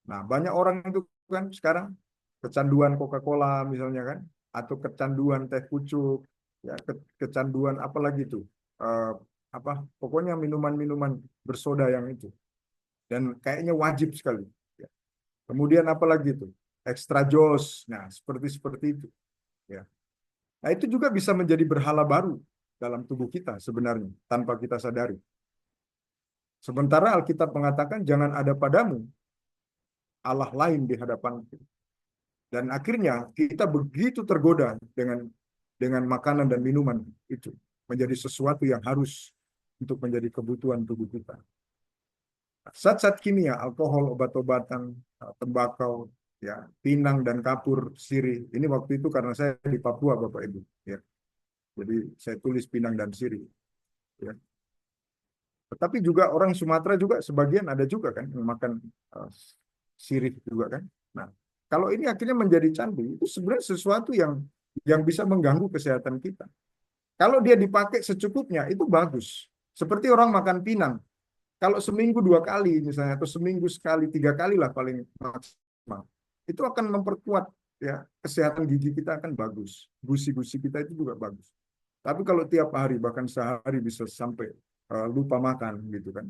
Speaker 2: Nah, banyak orang itu kan sekarang kecanduan Coca-Cola misalnya kan, atau kecanduan teh pucuk, ya kecanduan apalagi itu, pokoknya minuman-minuman bersoda yang itu, dan kayaknya wajib sekali. Ya. Kemudian apalagi itu, extra jos, nah seperti itu. Ya. Nah, itu juga bisa menjadi berhala baru dalam tubuh kita sebenarnya, tanpa kita sadari. Sementara Alkitab mengatakan, jangan ada padamu Allah lain di hadapanku. Dan akhirnya kita begitu tergoda dengan makanan dan minuman itu. Menjadi sesuatu yang harus untuk menjadi kebutuhan tubuh kita. Zat-zat kimia, alkohol, obat-obatan, tembakau, ya, pinang dan kapur sirih. Ini waktu itu karena saya di Papua, Bapak Ibu. Ya. Jadi saya tulis pinang dan sirih. Ya. Tetapi juga orang Sumatera juga sebagian ada juga kan yang makan sirih juga kan. Nah, kalau ini akhirnya menjadi candu, itu sebenarnya sesuatu yang bisa mengganggu kesehatan kita. Kalau dia dipakai secukupnya, itu bagus. Seperti orang makan pinang. kalau seminggu 2 kali misalnya, atau seminggu sekali, 3 kali lah paling maksimal, itu akan memperkuat ya, kesehatan gigi kita akan bagus, gusi-gusi kita itu juga bagus. Tapi kalau tiap hari bahkan sehari bisa sampai lupa makan gitu kan,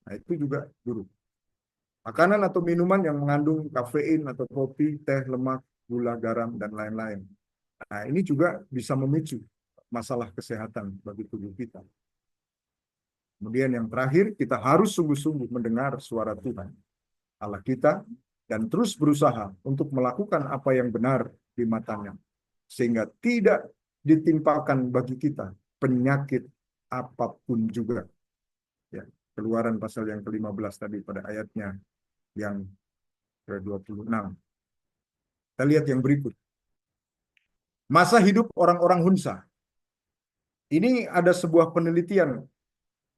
Speaker 2: nah itu juga buruk. Makanan atau minuman yang mengandung kafein atau kopi, teh, lemak, gula, garam, dan lain-lain. Nah, ini juga bisa memicu masalah kesehatan bagi tubuh kita. Kemudian yang terakhir, kita harus sungguh-sungguh mendengar suara Tuhan, Allah kita, dan terus berusaha untuk melakukan apa yang benar di matanya, sehingga tidak ditimpakan bagi kita penyakit apapun juga. Ya, Keluaran pasal yang ke-15 tadi pada ayatnya yang ke-26. Kita lihat yang berikut. Masa hidup orang-orang Hunsa. Ini ada sebuah penelitian,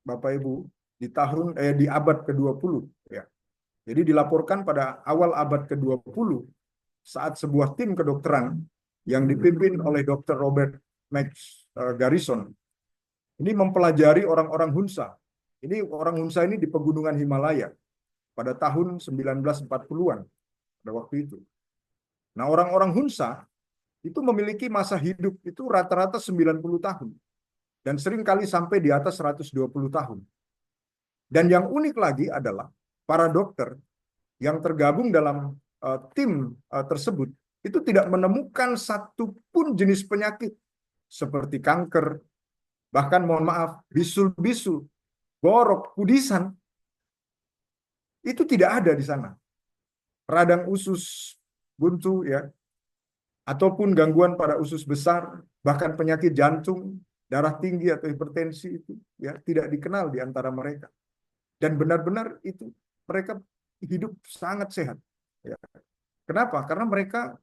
Speaker 2: Bapak Ibu, di abad ke-20 ya. Jadi dilaporkan pada awal abad ke-20 saat sebuah tim kedokteran yang dipimpin oleh Dr. Robert Max Garrison ini mempelajari orang-orang Hunsa. Ini orang Hunsa ini di pegunungan Himalaya pada tahun 1940-an pada waktu itu. Nah, orang-orang Hunsa itu memiliki masa hidup itu rata-rata 90 tahun dan seringkali sampai di atas 120 tahun. Dan yang unik lagi adalah para dokter yang tergabung dalam tim tersebut itu tidak menemukan satupun jenis penyakit seperti kanker, bahkan mohon maaf, bisul-bisul, borok, kudisan, itu tidak ada di sana. Radang usus buntu ya, ataupun gangguan pada usus besar, bahkan penyakit jantung, darah tinggi atau hipertensi itu ya tidak dikenal di antara mereka. Dan benar-benar itu mereka hidup sangat sehat. Ya. Kenapa? Karena mereka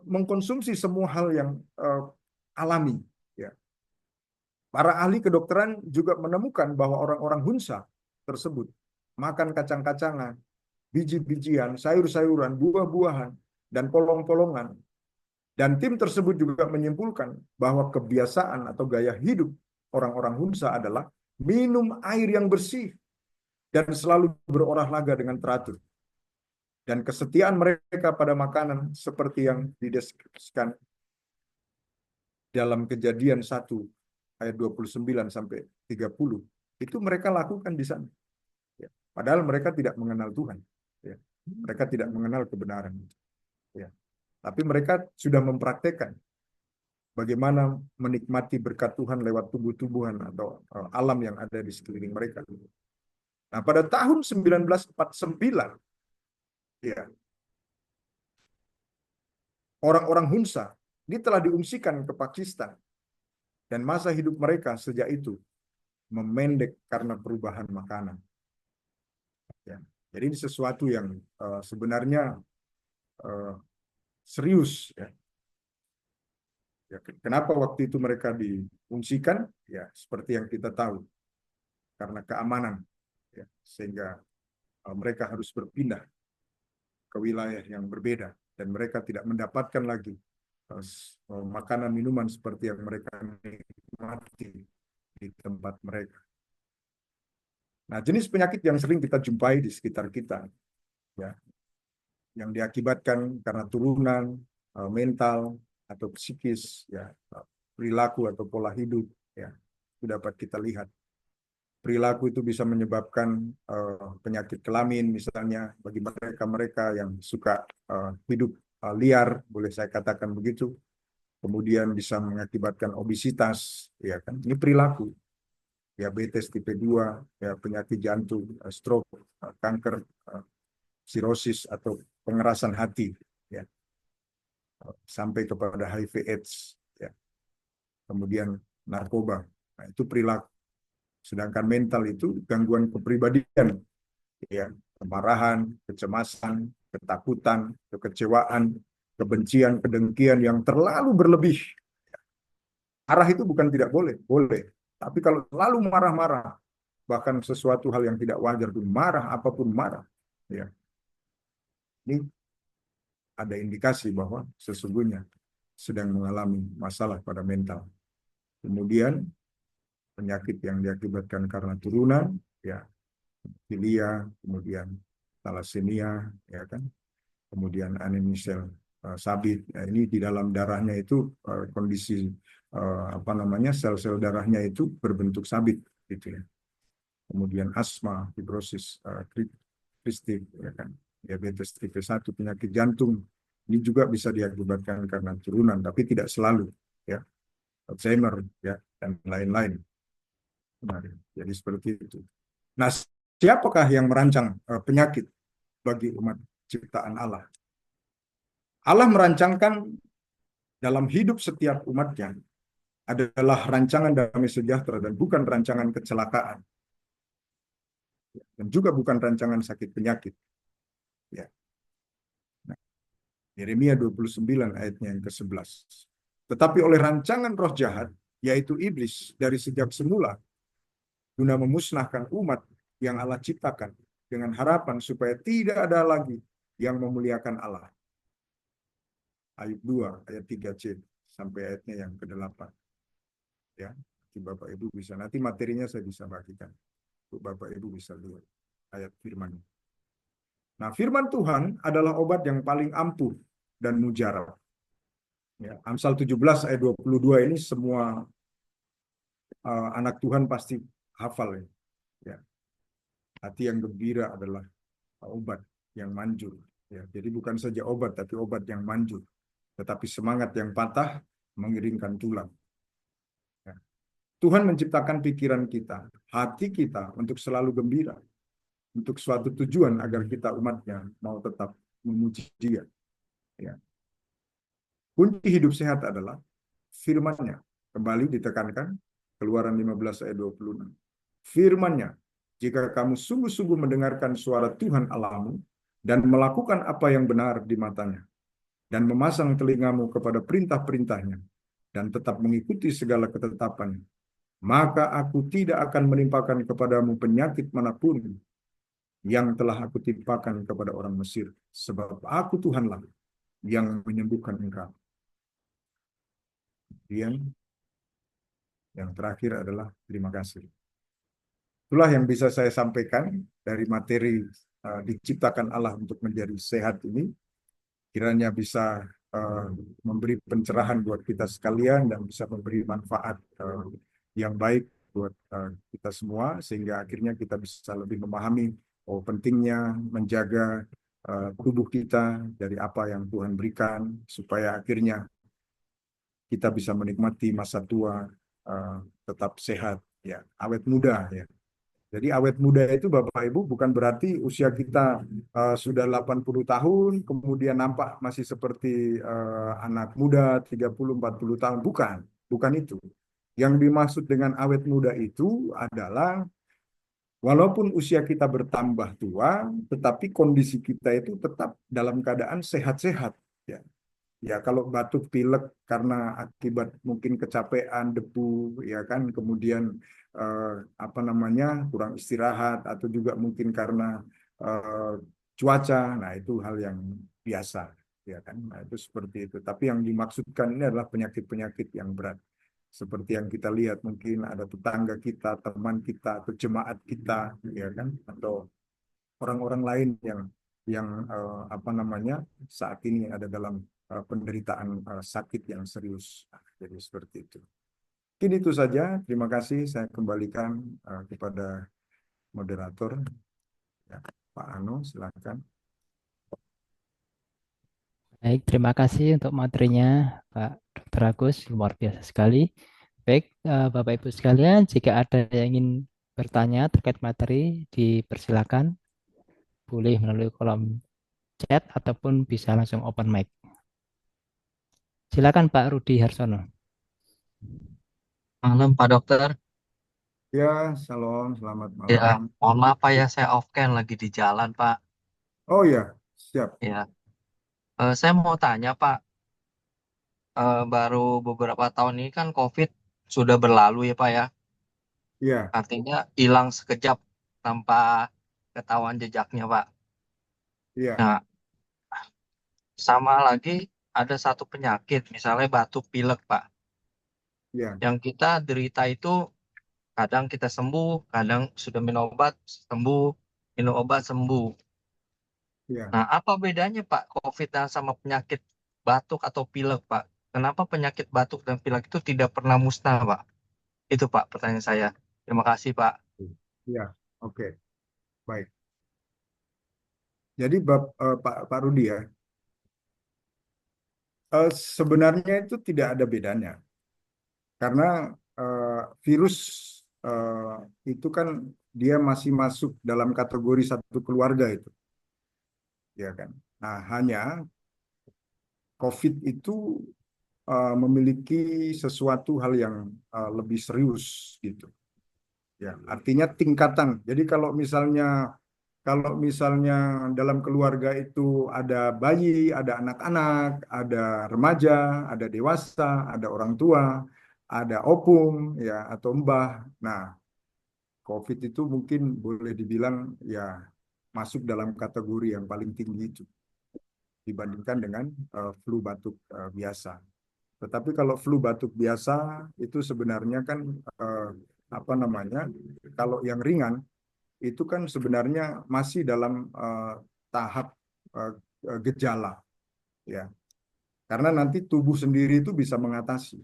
Speaker 2: mengkonsumsi semua hal yang alami. Ya. Para ahli kedokteran juga menemukan bahwa orang-orang Hunsa tersebut makan kacang-kacangan, biji-bijian, sayur-sayuran, buah-buahan, dan polong-polongan. Dan tim tersebut juga menyimpulkan bahwa kebiasaan atau gaya hidup orang-orang Hunsa adalah minum air yang bersih dan selalu berolahraga dengan teratur. Dan kesetiaan mereka pada makanan seperti yang dideskripsikan dalam Kejadian 1 ayat 29 sampai 30 itu mereka lakukan di sana. Ya. Padahal mereka tidak mengenal Tuhan. Ya. Mereka tidak mengenal kebenaran. Ya. Tapi mereka sudah mempraktekkan bagaimana menikmati berkat Tuhan lewat tumbuh-tumbuhan atau alam yang ada di sekeliling mereka. Nah, pada tahun 1949, ya, orang-orang Hunsa ini telah diungsikan ke Pakistan dan masa hidup mereka sejak itu memendek karena perubahan makanan. Ya. Jadi ini sesuatu yang sebenarnya serius. Ya. Ya, kenapa waktu itu mereka diungsikan? Ya, seperti yang kita tahu, karena keamanan, ya, sehingga mereka harus berpindah ke wilayah yang berbeda dan mereka tidak mendapatkan lagi makanan minuman seperti yang mereka nikmati di tempat mereka. Nah, jenis penyakit yang sering kita jumpai di sekitar kita, ya, yang diakibatkan karena turunan mental atau psikis, ya, perilaku atau pola hidup, ya, itu dapat kita lihat. Perilaku itu bisa menyebabkan penyakit kelamin, misalnya bagi mereka yang suka hidup liar, boleh saya katakan begitu. Kemudian bisa mengakibatkan obesitas, ya kan? Ini perilaku. Diabetes tipe 2, ya, penyakit jantung, stroke, kanker, sirosis atau pengerasan hati, ya, sampai kepada HIV/AIDS, ya. Kemudian narkoba. Nah, itu perilaku. Sedangkan mental itu gangguan kepribadian, ya, kemarahan, kecemasan, ketakutan, kekecewaan, kebencian, kedengkian yang terlalu berlebih. Marah itu bukan tidak boleh, boleh. Tapi kalau terlalu marah-marah, bahkan sesuatu hal yang tidak wajar itu marah, apapun marah, ya, ini ada indikasi bahwa sesungguhnya sedang mengalami masalah pada mental. Kemudian penyakit yang diakibatkan karena turunan, ya, filia, kemudian thalassemia, ya kan, kemudian anemia sel sabit. Ya, ini di dalam darahnya itu kondisi apa namanya sel-sel darahnya itu berbentuk sabit, gitu ya. Kemudian asma, fibrosis kristik, ya kan, diabetes tipe 1, penyakit jantung. Ini juga bisa diakibatkan karena turunan, tapi tidak selalu, ya. Alzheimer, ya, dan lain-lain. Nah, jadi seperti itu. Nah, siapakah yang merancang penyakit bagi umat ciptaan Allah? Allah merancangkan dalam hidup setiap umatnya adalah rancangan damai sejahtera dan bukan rancangan kecelakaan. Dan juga bukan rancangan sakit penyakit. Ya. Nah, Yeremia 29 ayatnya yang ke-11. Tetapi oleh rancangan roh jahat, yaitu iblis dari sejak semula, guna memusnahkan umat yang Allah ciptakan dengan harapan supaya tidak ada lagi yang memuliakan Allah. Ayub 2 ayat 3c sampai ayatnya yang ke-8. Ya, Bapak Ibu bisa, nanti materinya saya bisa bagikan. Bapak Ibu bisa lihat ayat firman. Nah, firman Tuhan adalah obat yang paling ampuh dan mujarab. Ya, Amsal 17 ayat 22 ini semua anak Tuhan pasti hafal ya. Ya. Hati yang gembira adalah obat yang manjur. Ya, jadi bukan saja obat, tapi obat yang manjur. Tetapi semangat yang patah mengiringkan tulang. Ya. Tuhan menciptakan pikiran kita, hati kita untuk selalu gembira, untuk suatu tujuan agar kita umatnya mau tetap memuji Dia. Ya. Kunci hidup sehat adalah firman-Nya. Kembali ditekankan, Keluaran 15 ayat 26. Firman-Nya, jika kamu sungguh-sungguh mendengarkan suara Tuhan Allahmu dan melakukan apa yang benar di matanya, dan memasang telingamu kepada perintah-perintahnya, dan tetap mengikuti segala ketetapannya, maka aku tidak akan menimpakan kepadamu penyakit manapun yang telah aku timpakan kepada orang Mesir, sebab aku Tuhanlah yang menyembuhkan engkau. Kemudian yang terakhir adalah terima kasih. Itulah yang bisa saya sampaikan dari materi diciptakan Allah untuk menjadi sehat ini. Kiranya bisa memberi pencerahan buat kita sekalian dan bisa memberi manfaat yang baik buat kita semua, sehingga akhirnya kita bisa lebih memahami pentingnya menjaga tubuh kita dari apa yang Tuhan berikan, supaya akhirnya kita bisa menikmati masa tua tetap sehat, ya, awet muda, ya. Jadi awet muda itu Bapak Ibu bukan berarti usia kita sudah 80 tahun kemudian nampak masih seperti anak muda 30-40 tahun. Bukan, bukan itu. Yang dimaksud dengan awet muda itu adalah walaupun usia kita bertambah tua, tetapi kondisi kita itu tetap dalam keadaan sehat-sehat. Ya. Ya, kalau batuk pilek karena akibat mungkin kecapean, debu, ya kan, kemudian apa namanya kurang istirahat, atau juga mungkin karena cuaca, nah itu hal yang biasa, ya kan. Nah, itu seperti itu. Tapi yang dimaksudkan ini adalah penyakit-penyakit yang berat, seperti yang kita lihat mungkin ada tetangga kita, teman kita, atau jemaat kita, ya kan, atau orang-orang lain yang apa namanya saat ini ada dalam penderitaan sakit yang serius. Jadi seperti itu. Mungkin itu saja. Terima kasih. Saya kembalikan kepada moderator. Ya, Pak Ano, silakan.
Speaker 1: Baik, terima kasih untuk materinya Pak Dr. Agus, luar biasa sekali. Baik, Bapak Ibu sekalian, jika ada yang ingin bertanya terkait materi, dipersilakan. Boleh melalui kolom chat ataupun bisa langsung open mic. Silakan Pak Rudi Harsono.
Speaker 4: Malam Pak Dokter.
Speaker 2: Ya, shalom, selamat
Speaker 4: Ya,
Speaker 2: malam.
Speaker 4: mohon maaf Pak ya, saya off cam lagi di jalan Pak.
Speaker 2: Oh ya, siap.
Speaker 4: Ya, saya mau tanya Pak, baru beberapa tahun ini kan COVID sudah berlalu ya Pak ya.
Speaker 2: Ya,
Speaker 4: Artinya hilang sekejap tanpa ketahuan jejaknya Pak.
Speaker 2: ya,
Speaker 4: Nah, sama lagi ada satu penyakit, misalnya batuk pilek Pak.
Speaker 2: ya,
Speaker 4: Yang kita derita itu Kadang kita sembuh, kadang sudah minum obat sembuh, minum obat sembuh.
Speaker 2: Ya.
Speaker 4: Nah, apa bedanya Pak COVID sama penyakit batuk atau pilek Pak? Kenapa penyakit batuk dan pilek itu tidak pernah musnah Pak? Itu Pak pertanyaan saya. Terima kasih Pak.
Speaker 2: Ya, oke, baik. Jadi Pak Rudi ya, sebenarnya itu tidak ada bedanya karena virus eh, itu kan dia masih masuk dalam kategori satu keluarga itu, ya kan. Nah, hanya COVID itu memiliki sesuatu hal yang lebih serius gitu. Ya, artinya tingkatan. Jadi kalau misalnya dalam keluarga itu ada bayi, ada anak-anak, ada remaja, ada dewasa, ada orang tua, ada opung, ya atau mbah. Nah, COVID itu mungkin boleh dibilang ya masuk dalam kategori yang paling tinggi itu dibandingkan dengan flu batuk biasa. Tetapi kalau flu batuk biasa itu sebenarnya kan eh, apa namanya? Kalau yang ringan itu kan sebenarnya masih dalam tahap eh, gejala, ya. Karena nanti tubuh sendiri itu bisa mengatasi,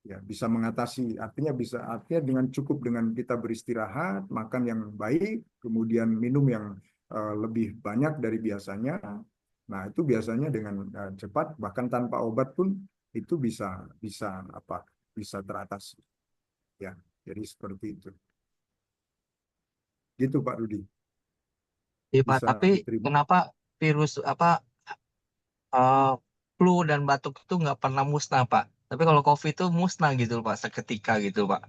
Speaker 2: ya, bisa mengatasi. Artinya dengan cukup dengan kita beristirahat, makan yang baik, kemudian minum yang lebih banyak dari biasanya. Nah, itu biasanya dengan cepat, bahkan tanpa obat pun itu bisa bisa apa? Bisa teratasi, ya. Jadi seperti itu. Gitu Pak Rudi.
Speaker 4: Iya Pak,
Speaker 2: Bisa
Speaker 4: tapi
Speaker 2: diterima.
Speaker 4: kenapa virus apa eh, flu dan batuk itu nggak pernah musnah Pak? Tapi kalau COVID itu musnah gitu Pak, seketika gitu Pak.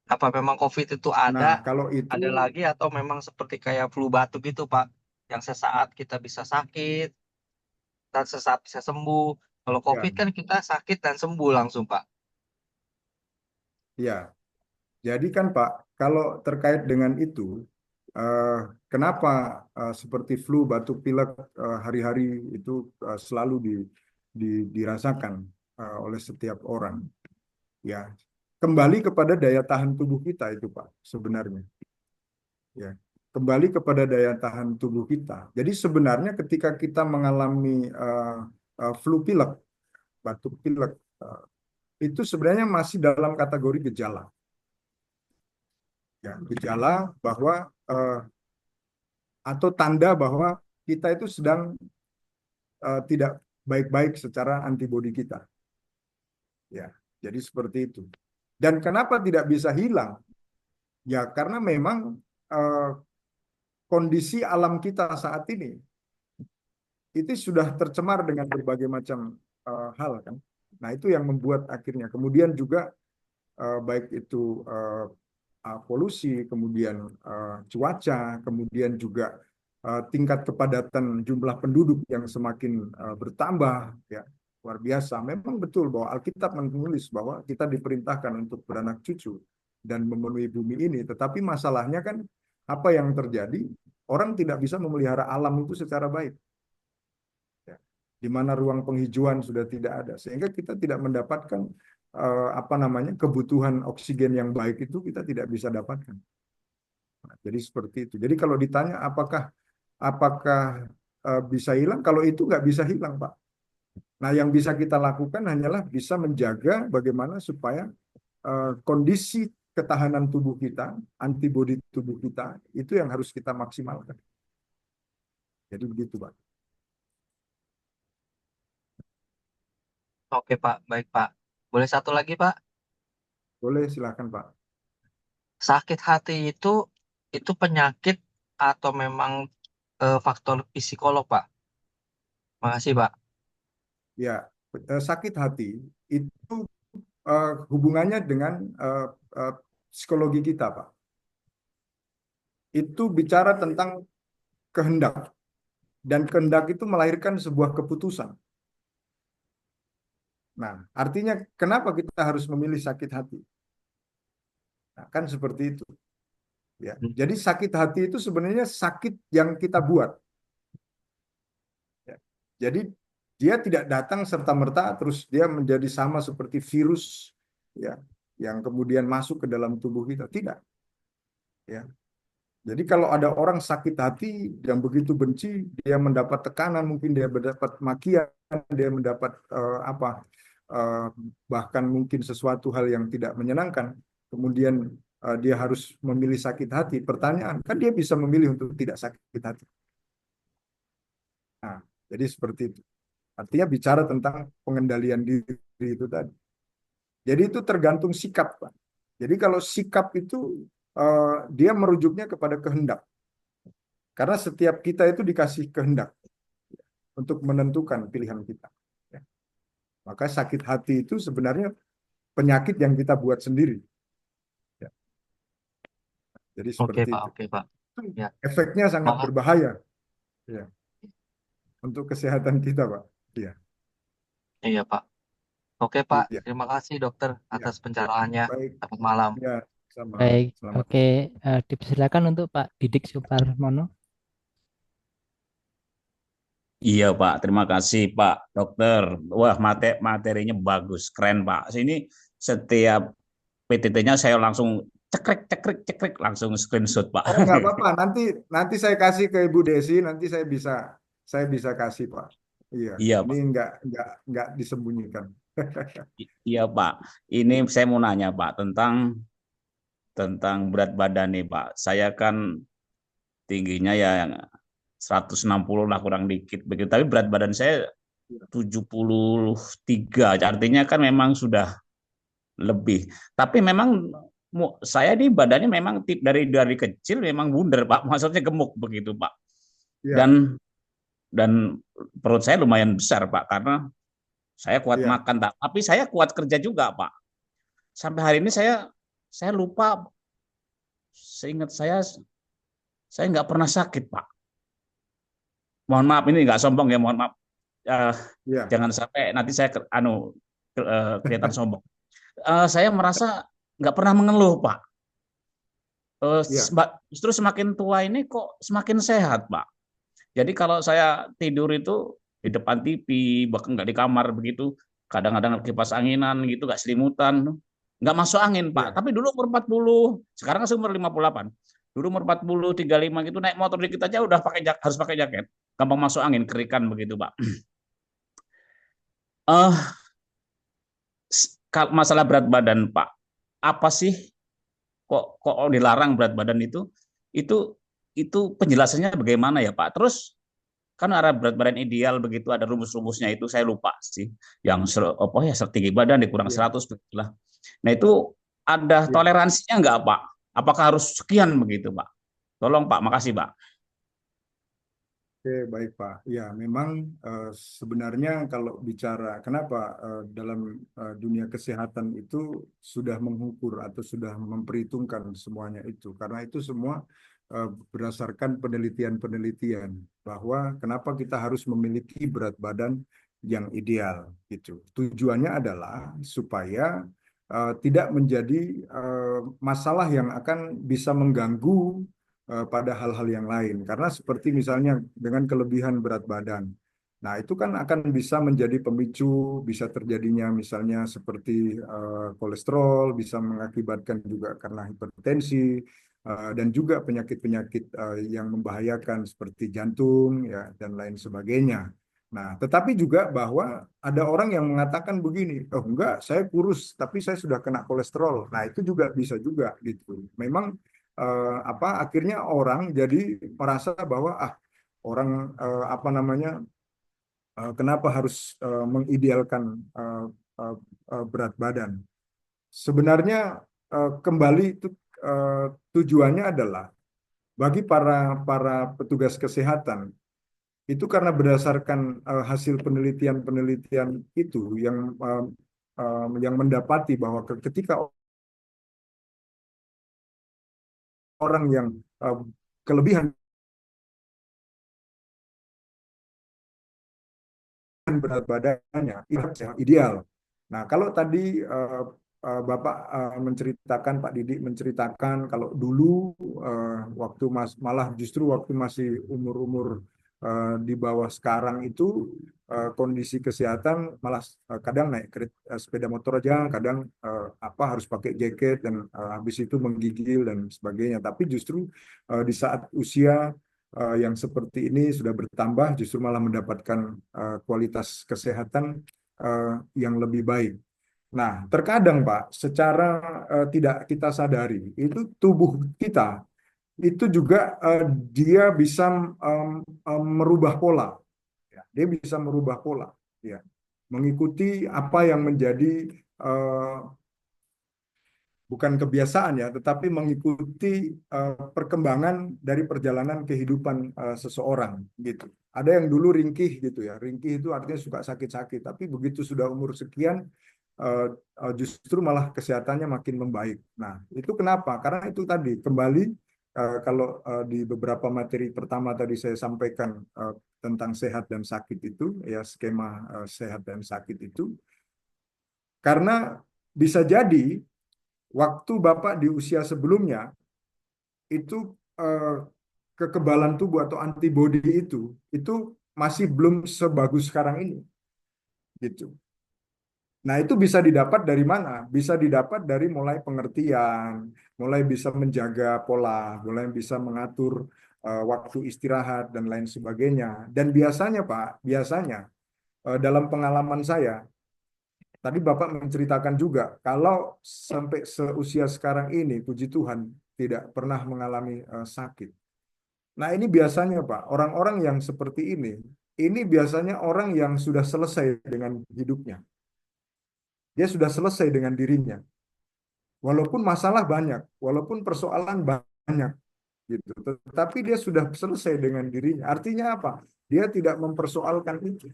Speaker 4: Apa memang COVID itu
Speaker 2: Nah, kalau itu,
Speaker 4: ada lagi atau memang seperti kayak flu batuk itu Pak, yang sesaat kita bisa sakit dan sesaat bisa sembuh. Kalau
Speaker 2: ya,
Speaker 4: COVID kan kita sakit dan sembuh langsung Pak.
Speaker 2: ya. Jadi kan Pak, kalau terkait dengan itu, eh, kenapa seperti flu, batuk, pilek hari-hari itu selalu dirasakan oleh setiap orang? Ya, kembali kepada daya tahan tubuh kita itu Pak, sebenarnya. Ya, kembali kepada daya tahan tubuh kita. Jadi sebenarnya ketika kita mengalami flu pilek, batuk pilek, eh, itu sebenarnya masih dalam kategori gejala. Ya, gejala bahwa atau tanda bahwa kita itu sedang tidak baik-baik secara antibodi kita. Ya, jadi seperti itu. Dan kenapa tidak bisa hilang? Ya, karena memang eh, kondisi alam kita saat ini itu sudah tercemar dengan berbagai macam hal kan. Nah, itu yang membuat akhirnya. Kemudian juga baik itu polusi, kemudian cuaca, kemudian juga tingkat kepadatan jumlah penduduk yang semakin bertambah, ya luar biasa. Memang betul bahwa Alkitab menulis bahwa kita diperintahkan untuk beranak cucu dan memenuhi bumi ini, tetapi masalahnya kan apa yang terjadi? Orang tidak bisa memelihara alam itu secara baik, ya. Di mana ruang penghijauan sudah tidak ada, sehingga kita tidak mendapatkan apa namanya kebutuhan oksigen yang baik itu kita tidak bisa dapatkan. Nah, jadi seperti itu. Jadi kalau ditanya apakah bisa hilang, kalau itu nggak bisa hilang, Pak. Nah, yang bisa kita lakukan hanyalah bisa menjaga bagaimana supaya kondisi ketahanan tubuh kita, antibodi tubuh kita itu yang harus kita maksimalkan. Jadi begitu, Pak.
Speaker 4: Oke Pak, baik Pak. Boleh satu lagi Pak?
Speaker 2: Boleh, silakan, Pak.
Speaker 4: Sakit hati itu penyakit atau memang faktor psikolog Pak? Makasih Pak.
Speaker 2: Ya, sakit hati itu hubungannya dengan eh, eh, psikologi kita, Pak. Itu bicara tentang kehendak, dan kehendak itu melahirkan sebuah keputusan. Nah, artinya kenapa kita harus memilih sakit hati? Nah, kan seperti itu, ya. Jadi sakit hati itu sebenarnya sakit yang kita buat, ya. Jadi dia tidak datang serta-merta terus dia menjadi sama seperti virus, ya. yang kemudian masuk ke dalam tubuh kita. Tidak. Ya. Jadi kalau ada orang sakit hati yang begitu benci, dia mendapat tekanan, mungkin dia mendapat makian, dia mendapat eh, bahkan mungkin sesuatu hal yang tidak menyenangkan, kemudian dia harus memilih sakit hati. Pertanyaan, kan dia bisa memilih untuk tidak sakit hati. Nah, jadi seperti itu. Artinya bicara tentang pengendalian diri itu tadi. Jadi itu tergantung sikap, Pak. Jadi kalau sikap itu dia merujuknya kepada kehendak. Karena setiap kita itu dikasih kehendak untuk menentukan pilihan kita. Ya. Maka sakit hati itu sebenarnya penyakit yang kita buat sendiri. Ya. Jadi
Speaker 4: Oke
Speaker 2: seperti
Speaker 4: Pak,
Speaker 2: itu.
Speaker 4: oke Pak. Ya,
Speaker 2: Efeknya sangat
Speaker 4: malah
Speaker 2: berbahaya, ya, untuk kesehatan kita, Pak. Iya,
Speaker 4: iya Pak. Oke Pak,
Speaker 2: iya,
Speaker 4: terima kasih dokter
Speaker 2: iya,
Speaker 4: atas
Speaker 2: iya.
Speaker 4: pencerahannya.
Speaker 2: Baik,
Speaker 4: Selamat malam.
Speaker 2: ya, sama.
Speaker 1: Baik,
Speaker 2: Selamat
Speaker 1: oke. Dipersilakan untuk Pak Didik Suparmono.
Speaker 5: Iya Pak, terima kasih Pak Dokter. Wah materinya bagus, keren Pak. Sini setiap PTT-nya saya langsung cekrek cekrek cekrek langsung screenshot Pak.
Speaker 2: Oh, nggak apa-apa. Nanti nanti saya kasih ke Ibu Desi. Nanti saya bisa kasih, Pak. Iya,
Speaker 5: Iya
Speaker 2: ini
Speaker 5: Pak,
Speaker 2: nggak disembunyikan.
Speaker 5: iya Pak. Ini saya mau nanya Pak tentang berat badan nih Pak. Saya kan tingginya ya 160 lah kurang dikit begitu. Tapi berat badan saya 73. Artinya kan memang sudah lebih. Tapi memang saya di badannya memang dari kecil memang bundar Pak. Maksudnya gemuk begitu Pak.
Speaker 2: Iya,
Speaker 5: Dan perut saya lumayan besar Pak karena saya kuat
Speaker 2: iya,
Speaker 5: makan Pak. Tapi saya kuat kerja juga Pak. Sampai hari ini saya lupa. Seingat saya nggak pernah sakit Pak. Mohon maaf ini nggak sombong ya, mohon maaf. Eh,
Speaker 2: iya,
Speaker 5: Jangan sampai nanti saya kelihatan sombong. Saya merasa nggak pernah mengeluh Pak.
Speaker 2: iya,
Speaker 5: Justru semakin tua ini kok semakin sehat Pak. Jadi kalau saya tidur itu di depan TV, bahkan nggak di kamar begitu, kadang-kadang kipas anginan gitu, nggak selimutan, nggak masuk angin Pak.
Speaker 2: iya,
Speaker 5: Tapi dulu umur 40, sekarang kan umur 58. Dulu umur 40, 35 gitu naik motor dikit aja udah harus pakai jaket. Gampang masuk angin, kerikan begitu Pak. Eh Masalah berat badan Pak, apa sih kok dilarang berat badan itu itu penjelasannya bagaimana ya Pak? Terus kan ada berat badan ideal begitu ada rumus-rumusnya itu saya lupa sih yang apa ya setinggi badan dikurang
Speaker 2: iya,
Speaker 5: 100 begitulah. Nah itu ada
Speaker 2: iya.
Speaker 5: toleransinya nggak Pak? Apakah harus sekian begitu Pak? Tolong Pak, makasih Pak.
Speaker 2: Oke, baik Pak. Ya, memang sebenarnya kalau bicara kenapa dalam dunia kesehatan itu sudah mengukur atau sudah memperhitungkan semuanya itu, karena itu semua berdasarkan penelitian-penelitian bahwa kenapa kita harus memiliki berat badan yang ideal gitu. Tujuannya adalah supaya tidak menjadi masalah yang akan bisa mengganggu pada hal-hal yang lain. Karena seperti misalnya dengan kelebihan berat badan. Nah, itu kan akan bisa menjadi pemicu, bisa terjadinya misalnya seperti kolesterol, bisa mengakibatkan juga karena hipertensi, dan juga penyakit-penyakit yang membahayakan seperti jantung, ya, dan lain sebagainya. Nah, tetapi juga bahwa ada orang yang mengatakan begini, oh enggak, saya kurus, tapi saya sudah kena kolesterol. Nah, itu juga bisa juga gitu. Memang akhirnya orang jadi merasa bahwa orang apa namanya kenapa harus mengidealkan uh, uh, berat badan. Sebenarnya kembali itu uh, tujuannya adalah bagi para para petugas kesehatan itu karena berdasarkan hasil penelitian-penelitian itu yang mendapati bahwa ketika orang yang kelebihan berat badannya itu ideal. Nah, kalau tadi Bapak menceritakan, Pak Didik menceritakan kalau dulu waktu malah justru waktu masih umur-umur di bawah sekarang itu kondisi kesehatan malah kadang naik sepeda motor aja, kadang harus pakai jaket dan habis itu menggigil dan sebagainya. Tapi justru di saat usia yang seperti ini sudah bertambah, justru malah mendapatkan kualitas kesehatan yang lebih baik. Nah, terkadang Pak, secara tidak kita sadari, itu tubuh kita itu juga dia bisa merubah pola. Ya, dia bisa merubah pola, ya, mengikuti apa yang menjadi bukan kebiasaan ya, tetapi mengikuti perkembangan dari perjalanan kehidupan seseorang gitu. Ada yang dulu ringkih gitu ya, ringkih itu artinya suka sakit-sakit, tapi begitu sudah umur sekian justru malah kesehatannya makin membaik. Nah, itu kenapa? Karena itu tadi kembali kalau di beberapa materi pertama tadi saya sampaikan tentang sehat dan sakit itu, ya skema sehat dan sakit itu, karena bisa jadi waktu Bapak di usia sebelumnya itu kekebalan tubuh atau antibodi itu masih belum sebagus sekarang ini, gitu. Nah, itu bisa didapat dari mana? Bisa didapat dari mulai pengertian, mulai bisa menjaga pola, mulai bisa mengatur waktu istirahat dan lain sebagainya. Dan biasanya Pak, biasanya dalam pengalaman saya, tadi Bapak menceritakan juga, kalau sampai seusia sekarang ini, puji Tuhan, tidak pernah mengalami sakit. Nah, ini biasanya Pak, orang-orang yang seperti ini biasanya orang yang sudah selesai dengan hidupnya. Dia sudah selesai dengan dirinya. Walaupun masalah banyak, walaupun persoalan banyak, gitu. Tetapi dia sudah selesai dengan dirinya. Artinya apa? Dia tidak mempersoalkan itu.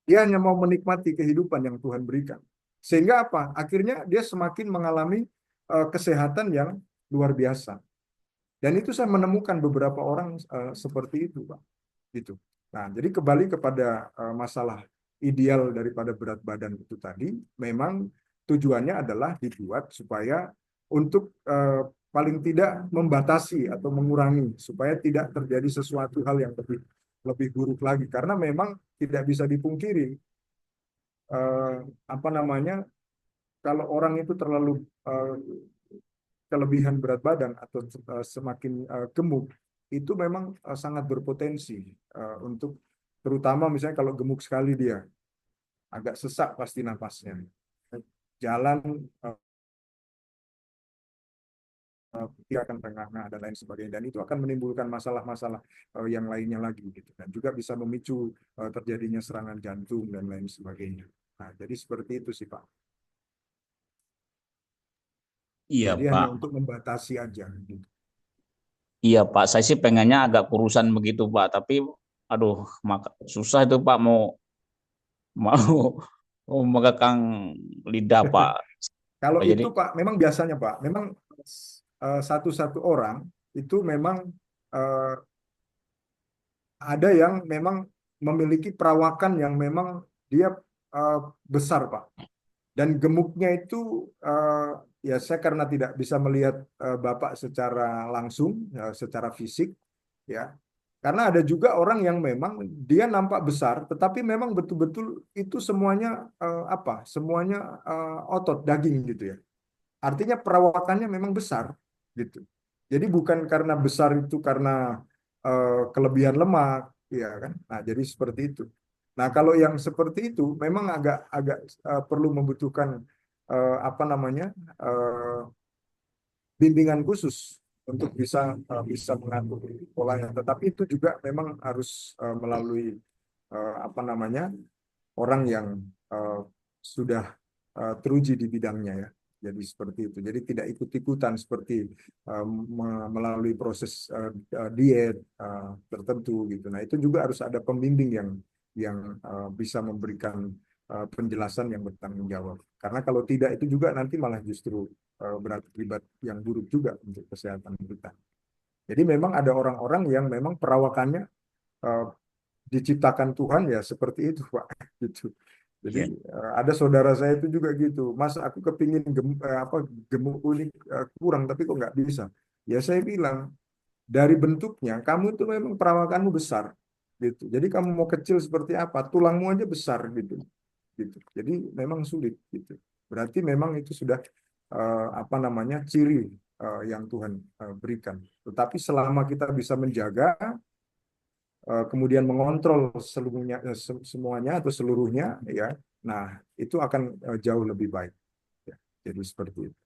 Speaker 2: Dia hanya mau menikmati kehidupan yang Tuhan berikan. Sehingga apa? Akhirnya dia semakin mengalami kesehatan yang luar biasa. Dan itu saya menemukan beberapa orang seperti itu, Pak. Gitu. Nah, jadi kembali kepada masalah ideal daripada berat badan itu tadi, memang tujuannya adalah dibuat supaya untuk paling tidak membatasi atau mengurangi supaya tidak terjadi sesuatu hal yang lebih buruk lagi. Karena memang tidak bisa dipungkiri apa namanya, kalau orang itu terlalu kelebihan berat badan atau semakin gemuk, itu memang sangat berpotensi untuk, terutama misalnya kalau gemuk sekali dia, agak sesak pasti napasnya, jalan dia akan terengah-engah dan lain sebagainya, dan itu akan menimbulkan masalah-masalah yang lainnya lagi gitu, dan juga bisa memicu terjadinya serangan jantung dan lain sebagainya. Nah, jadi seperti itu sih Pak.
Speaker 5: Iya,
Speaker 2: Jadi hanya
Speaker 5: Pak.
Speaker 2: untuk membatasi aja gitu.
Speaker 5: Iya, Pak. Saya sih pengennya agak kurusan begitu, Pak. Tapi, aduh, susah itu, Pak. Mau mengekang lidah, Pak.
Speaker 2: Kalau
Speaker 5: Jadi,
Speaker 2: itu Pak, memang biasanya Pak, memang satu-satu orang itu memang eh, ada yang memang memiliki perawakan yang memang dia eh, besar Pak. Dan gemuknya itu ya saya karena tidak bisa melihat Bapak secara langsung, ya, secara fisik, ya. Karena ada juga orang yang memang dia nampak besar, tetapi memang betul-betul itu semuanya Semuanya otot, daging gitu ya. Artinya perawakannya memang besar gitu. Jadi bukan karena besar itu karena kelebihan lemak, ya kan? Nah, jadi seperti itu. Nah, kalau yang seperti itu memang agak agak perlu membutuhkan apa namanya eh, bimbingan khusus untuk bisa mengatur polanya. Tetapi itu juga memang harus melalui apa namanya orang yang eh, sudah teruji di bidangnya ya. Jadi seperti itu. Jadi tidak ikut-ikutan seperti melalui proses diet tertentu gitu. Nah, itu juga harus ada pembimbing yang bisa memberikan penjelasan yang bertanggung jawab. Karena kalau tidak itu juga nanti malah justru berakibat yang buruk juga untuk kesehatan kita. Jadi memang ada orang-orang yang memang perawakannya eh, diciptakan Tuhan ya seperti itu Pak gitu. Jadi
Speaker 5: ya,
Speaker 2: ada saudara saya itu juga gitu. Mas, aku kepingin gemuk ini kurang tapi kok nggak bisa. Ya saya bilang dari bentuknya kamu itu memang perawakanmu besar. gitu. Jadi kamu mau kecil seperti apa, tulangmu aja besar gitu. Gitu. Jadi memang sulit gitu. Berarti memang itu sudah apa namanya ciri yang Tuhan berikan. Tetapi selama kita bisa menjaga, kemudian mengontrol seluruhnya, semuanya atau seluruhnya, ya, nah itu akan jauh lebih baik. Ya. Jadi seperti itu.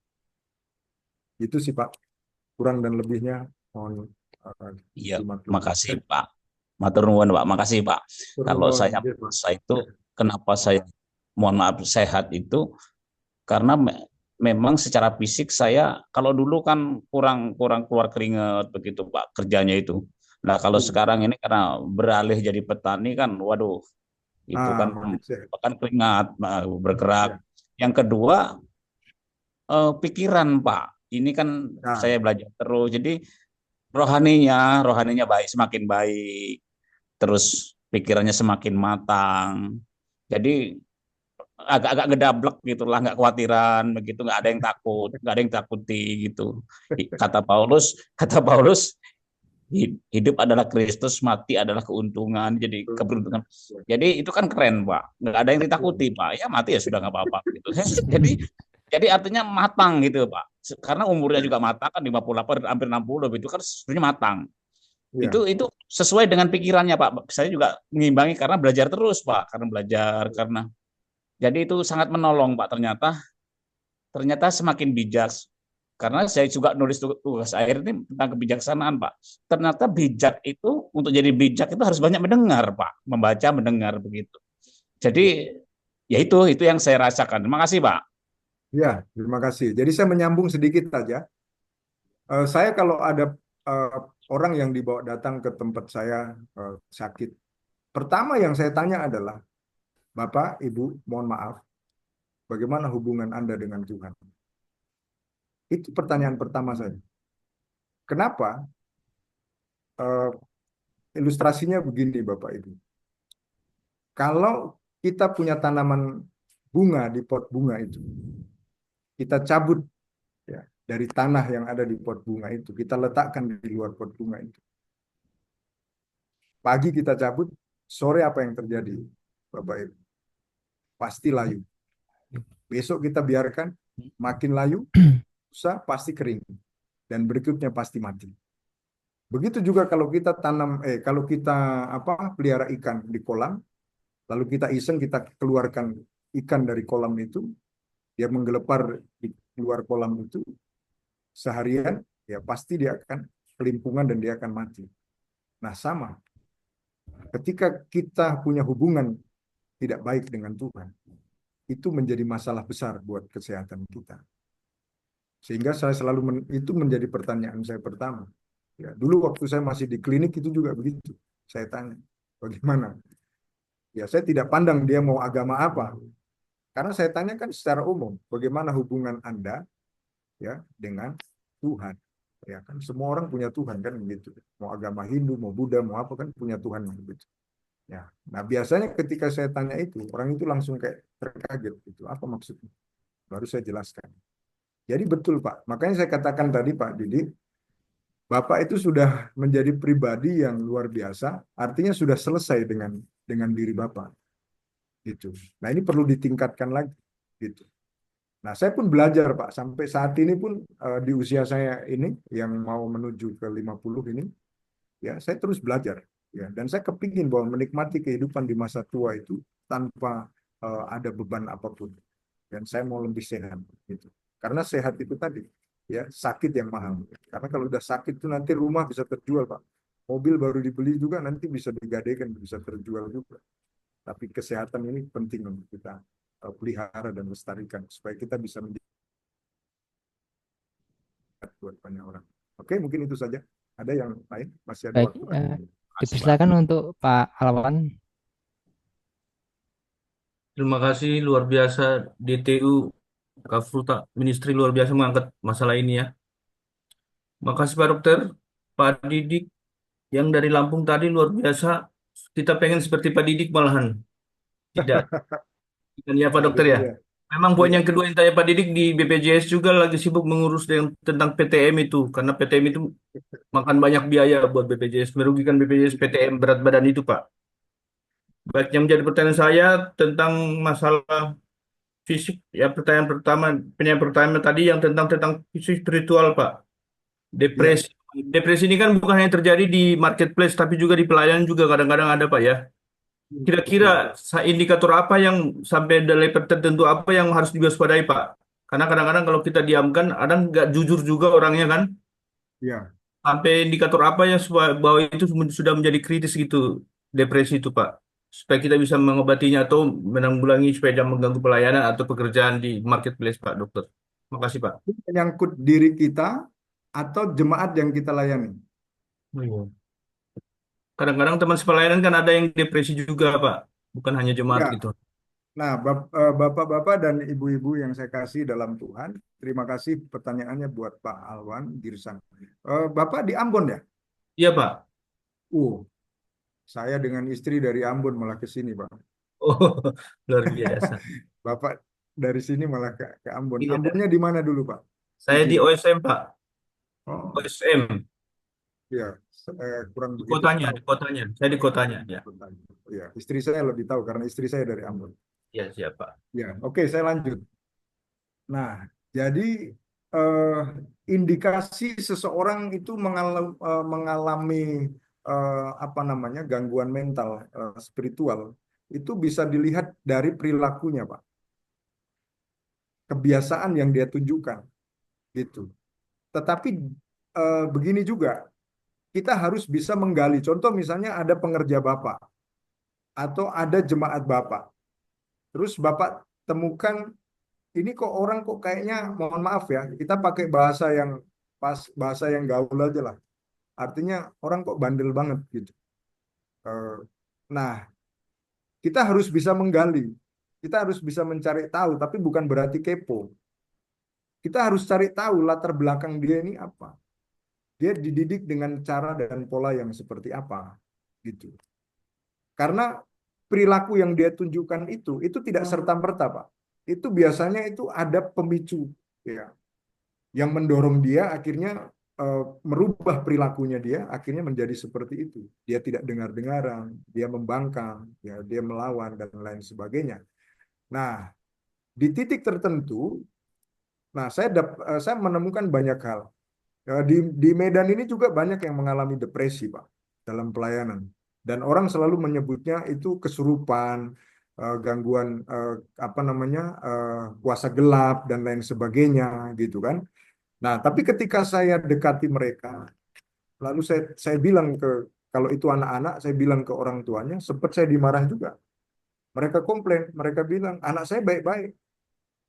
Speaker 2: Itu sih Pak, kurang dan lebihnya mohon
Speaker 5: Iya,
Speaker 2: dimaklumi.
Speaker 5: makasih Pak. Matur nuwun Pak, makasih Pak. Kalau
Speaker 2: Turun,
Speaker 5: saya
Speaker 2: ya, Pak.
Speaker 5: saya itu kenapa saya mohon maaf sehat itu karena memang secara fisik saya kalau dulu kan kurang kurang keluar keringat begitu Pak kerjanya itu. Nah, kalau
Speaker 2: Iya.
Speaker 5: sekarang ini karena beralih jadi petani kan waduh itu kan
Speaker 2: Makin sehat.
Speaker 5: bahkan keringat bergerak.
Speaker 2: Ya.
Speaker 5: Yang kedua pikiran Pak. Ini kan
Speaker 2: Nah,
Speaker 5: saya belajar terus. Jadi rohaninya baik, semakin baik. Terus pikirannya semakin matang. Jadi agak-agak gedablek gitu lah, nggak khawatiran begitu, nggak ada yang takut, nggak ada yang takuti gitu. Kata Paulus, hidup adalah Kristus, mati adalah keuntungan. Jadi keberuntungan. Jadi itu kan keren Pak. Nggak ada yang ditakuti Pak. Ya mati ya sudah nggak apa-apa gitu. Jadi artinya matang gitu Pak. Karena umurnya juga matang kan 58 hampir 60 itu kan sebenarnya matang.
Speaker 2: ya.
Speaker 5: Itu sesuai dengan pikirannya Pak. Saya juga mengimbangi karena belajar terus Pak, karena belajar karena jadi itu sangat menolong Pak ternyata semakin bijak karena saya juga nulis tugas akhir ini tentang kebijaksanaan Pak. Ternyata bijak itu untuk jadi bijak itu harus banyak mendengar Pak, membaca, mendengar begitu. Jadi ya itu yang saya rasakan. Terima kasih Pak.
Speaker 2: Ya, terima kasih. Jadi saya menyambung sedikit saja. Saya kalau ada eh, orang yang dibawa datang ke tempat saya sakit, pertama yang saya tanya adalah, Bapak, Ibu, mohon maaf, bagaimana hubungan Anda dengan Tuhan? Itu pertanyaan pertama saya. Kenapa? Eh, Ilustrasinya begini, Bapak, Ibu. Kalau kita punya tanaman bunga di pot bunga itu, kita cabut, ya, dari tanah yang ada di pot bunga itu, kita letakkan di luar pot bunga itu. Pagi kita cabut, sore apa yang terjadi, Bapak Ibu? Pasti layu. Besok kita biarkan, makin layu, lusa pasti kering, dan berikutnya pasti mati. Begitu juga kalau kita kalau kita pelihara ikan di kolam, lalu kita iseng kita keluarkan ikan dari kolam itu, dia menggelepar di luar kolam itu seharian, ya pasti dia akan kelimpungan dan dia akan mati. Nah, sama. Ketika kita punya hubungan tidak baik dengan Tuhan, itu menjadi masalah besar buat kesehatan kita. Sehingga saya selalu itu menjadi pertanyaan saya pertama. Ya, dulu waktu saya masih di klinik itu juga begitu. Saya tanya, bagaimana? Ya, saya tidak pandang dia mau agama apa. Karena saya tanyakan secara umum, bagaimana hubungan Anda, ya, dengan Tuhan? Ya kan semua orang punya Tuhan kan begitu. Mau agama Hindu, mau Buddha, mau apa kan punya Tuhan begitu. Ya. Nah, biasanya ketika saya tanya itu, orang itu langsung kayak terkaget gitu. Apa maksudnya? Baru saya jelaskan. Jadi betul Pak. Makanya saya katakan tadi Pak Didi, Bapak itu sudah menjadi pribadi yang luar biasa, artinya sudah selesai dengan diri Bapak. Gitu. Nah, ini perlu ditingkatkan lagi gitu. Nah, saya pun belajar Pak, sampai saat ini pun di usia saya ini yang mau menuju ke 50 ini, ya saya terus belajar. Ya, dan saya kepingin bahwa menikmati kehidupan di masa tua itu tanpa ada beban apapun. Dan saya mau lebih sehat gitu. Karena sehat itu tadi, ya sakit yang mahal. Karena kalau udah sakit itu nanti rumah bisa terjual Pak. Mobil baru dibeli juga nanti bisa digadaikan, bisa terjual juga. Tapi kesehatan ini penting untuk kita pelihara dan lestarikan supaya kita bisa menjadi buat banyak orang. Oke, mungkin itu saja. Ada yang lain? Masih ada
Speaker 1: Baik,
Speaker 2: waktu lagi.
Speaker 1: dipersilakan untuk Pak Alawan.
Speaker 6: Terima kasih luar biasa DTU Kafruta Ministry luar biasa mengangkat masalah ini ya. Makasih Pak Dokter, Pak Didik yang dari Lampung tadi luar biasa. Kita pengen seperti Pak Didik malahan. Tidak. Ya Pak Dokter ya.
Speaker 2: Haleluya.
Speaker 6: Memang poin
Speaker 2: Ya,
Speaker 6: yang kedua yang tanya Pak Didik di BPJS juga lagi sibuk mengurus yang tentang PTM itu. Karena PTM itu makan banyak biaya buat BPJS. Merugikan BPJS PTM berat badan itu, Pak. Baik, yang menjadi pertanyaan saya tentang masalah fisik. Ya, pertanyaan pertama tadi yang tentang fisik spiritual, Pak.
Speaker 2: ya,
Speaker 6: Depresi. Depresi ini kan bukan hanya terjadi di marketplace, tapi juga di pelayanan juga kadang-kadang ada, Pak ya. Kira-kira
Speaker 2: betul.
Speaker 6: indikator apa yang sampai dari level tertentu apa yang harus diwaspadai, Pak? Karena kadang-kadang kalau kita diamkan, ada nggak jujur juga orangnya kan.
Speaker 2: Ya,
Speaker 6: Sampai indikator apa yang bahwa itu sudah menjadi kritis gitu, depresi itu, Pak. Supaya kita bisa mengobatinya atau menanggulangi supaya jangan mengganggu pelayanan atau pekerjaan di marketplace, Pak Dokter. Makasih, Pak.
Speaker 2: menyangkut diri kita atau jemaat yang kita layani.
Speaker 6: Oh, iya. Kadang-kadang teman sepelayanan kan ada yang depresi juga, Pak. Bukan hanya jemaat
Speaker 2: Ya,
Speaker 6: gitu.
Speaker 2: nah, bapak-bapak dan ibu-ibu yang saya kasih dalam Tuhan, terima kasih pertanyaannya buat Pak Alwan Girsang. Bapak di Ambon ya?
Speaker 6: Iya, Pak.
Speaker 2: Saya dengan istri dari Ambon malah ke sini, Pak.
Speaker 6: Oh, luar biasa.
Speaker 2: Bapak dari sini malah ke Ambon.
Speaker 6: Iya,
Speaker 2: Ambonnya di mana dulu, Pak?
Speaker 6: saya di
Speaker 2: Izin.
Speaker 6: OSM, Pak.
Speaker 2: Oh,
Speaker 6: OSM.
Speaker 2: ya, kurang
Speaker 6: Di
Speaker 2: begitu
Speaker 6: kotanya,
Speaker 2: tahu.
Speaker 6: di kotanya. Saya di kotanya, ya.
Speaker 2: Ya, istri saya lebih tahu karena istri saya dari Ambon.
Speaker 6: Ya, siapa?
Speaker 2: Ya, oke, saya lanjut. Nah, jadi eh, indikasi seseorang itu mengalami apa namanya gangguan mental, spiritual, itu bisa dilihat dari perilakunya, Pak. Kebiasaan yang dia tunjukkan, gitu. Tetapi begini juga, kita harus bisa menggali. Contoh misalnya ada pengerja Bapak atau ada jemaat Bapak. Terus Bapak temukan ini kok orang kok kayaknya, mohon maaf ya, kita pakai bahasa yang pas, bahasa yang gaul aja lah. Artinya orang kok bandel banget gitu. Eh, Nah, kita harus bisa menggali, kita harus bisa mencari tahu, tapi bukan berarti kepo. Kita harus cari tahu latar belakang dia ini apa. Dia dididik dengan cara dan pola yang seperti apa, gitu. Karena perilaku yang dia tunjukkan itu tidak serta-merta, Pak. Itu biasanya itu ada pemicu, ya, yang mendorong dia akhirnya merubah perilakunya dia akhirnya menjadi seperti itu. Dia tidak dengar-dengaran, dia membangkang, ya, dia melawan dan lain sebagainya. Nah, di titik tertentu, nah saya menemukan banyak hal. Di Medan ini juga banyak yang mengalami depresi, Pak, dalam pelayanan. Dan orang selalu menyebutnya itu kesurupan, gangguan apa namanya kuasa gelap dan lain sebagainya, gitu kan. Nah, tapi ketika saya dekati mereka, lalu saya bilang kalau itu anak-anak, saya bilang ke orang tuanya, sempat saya dimarah juga. Mereka komplain, mereka bilang, anak saya baik-baik.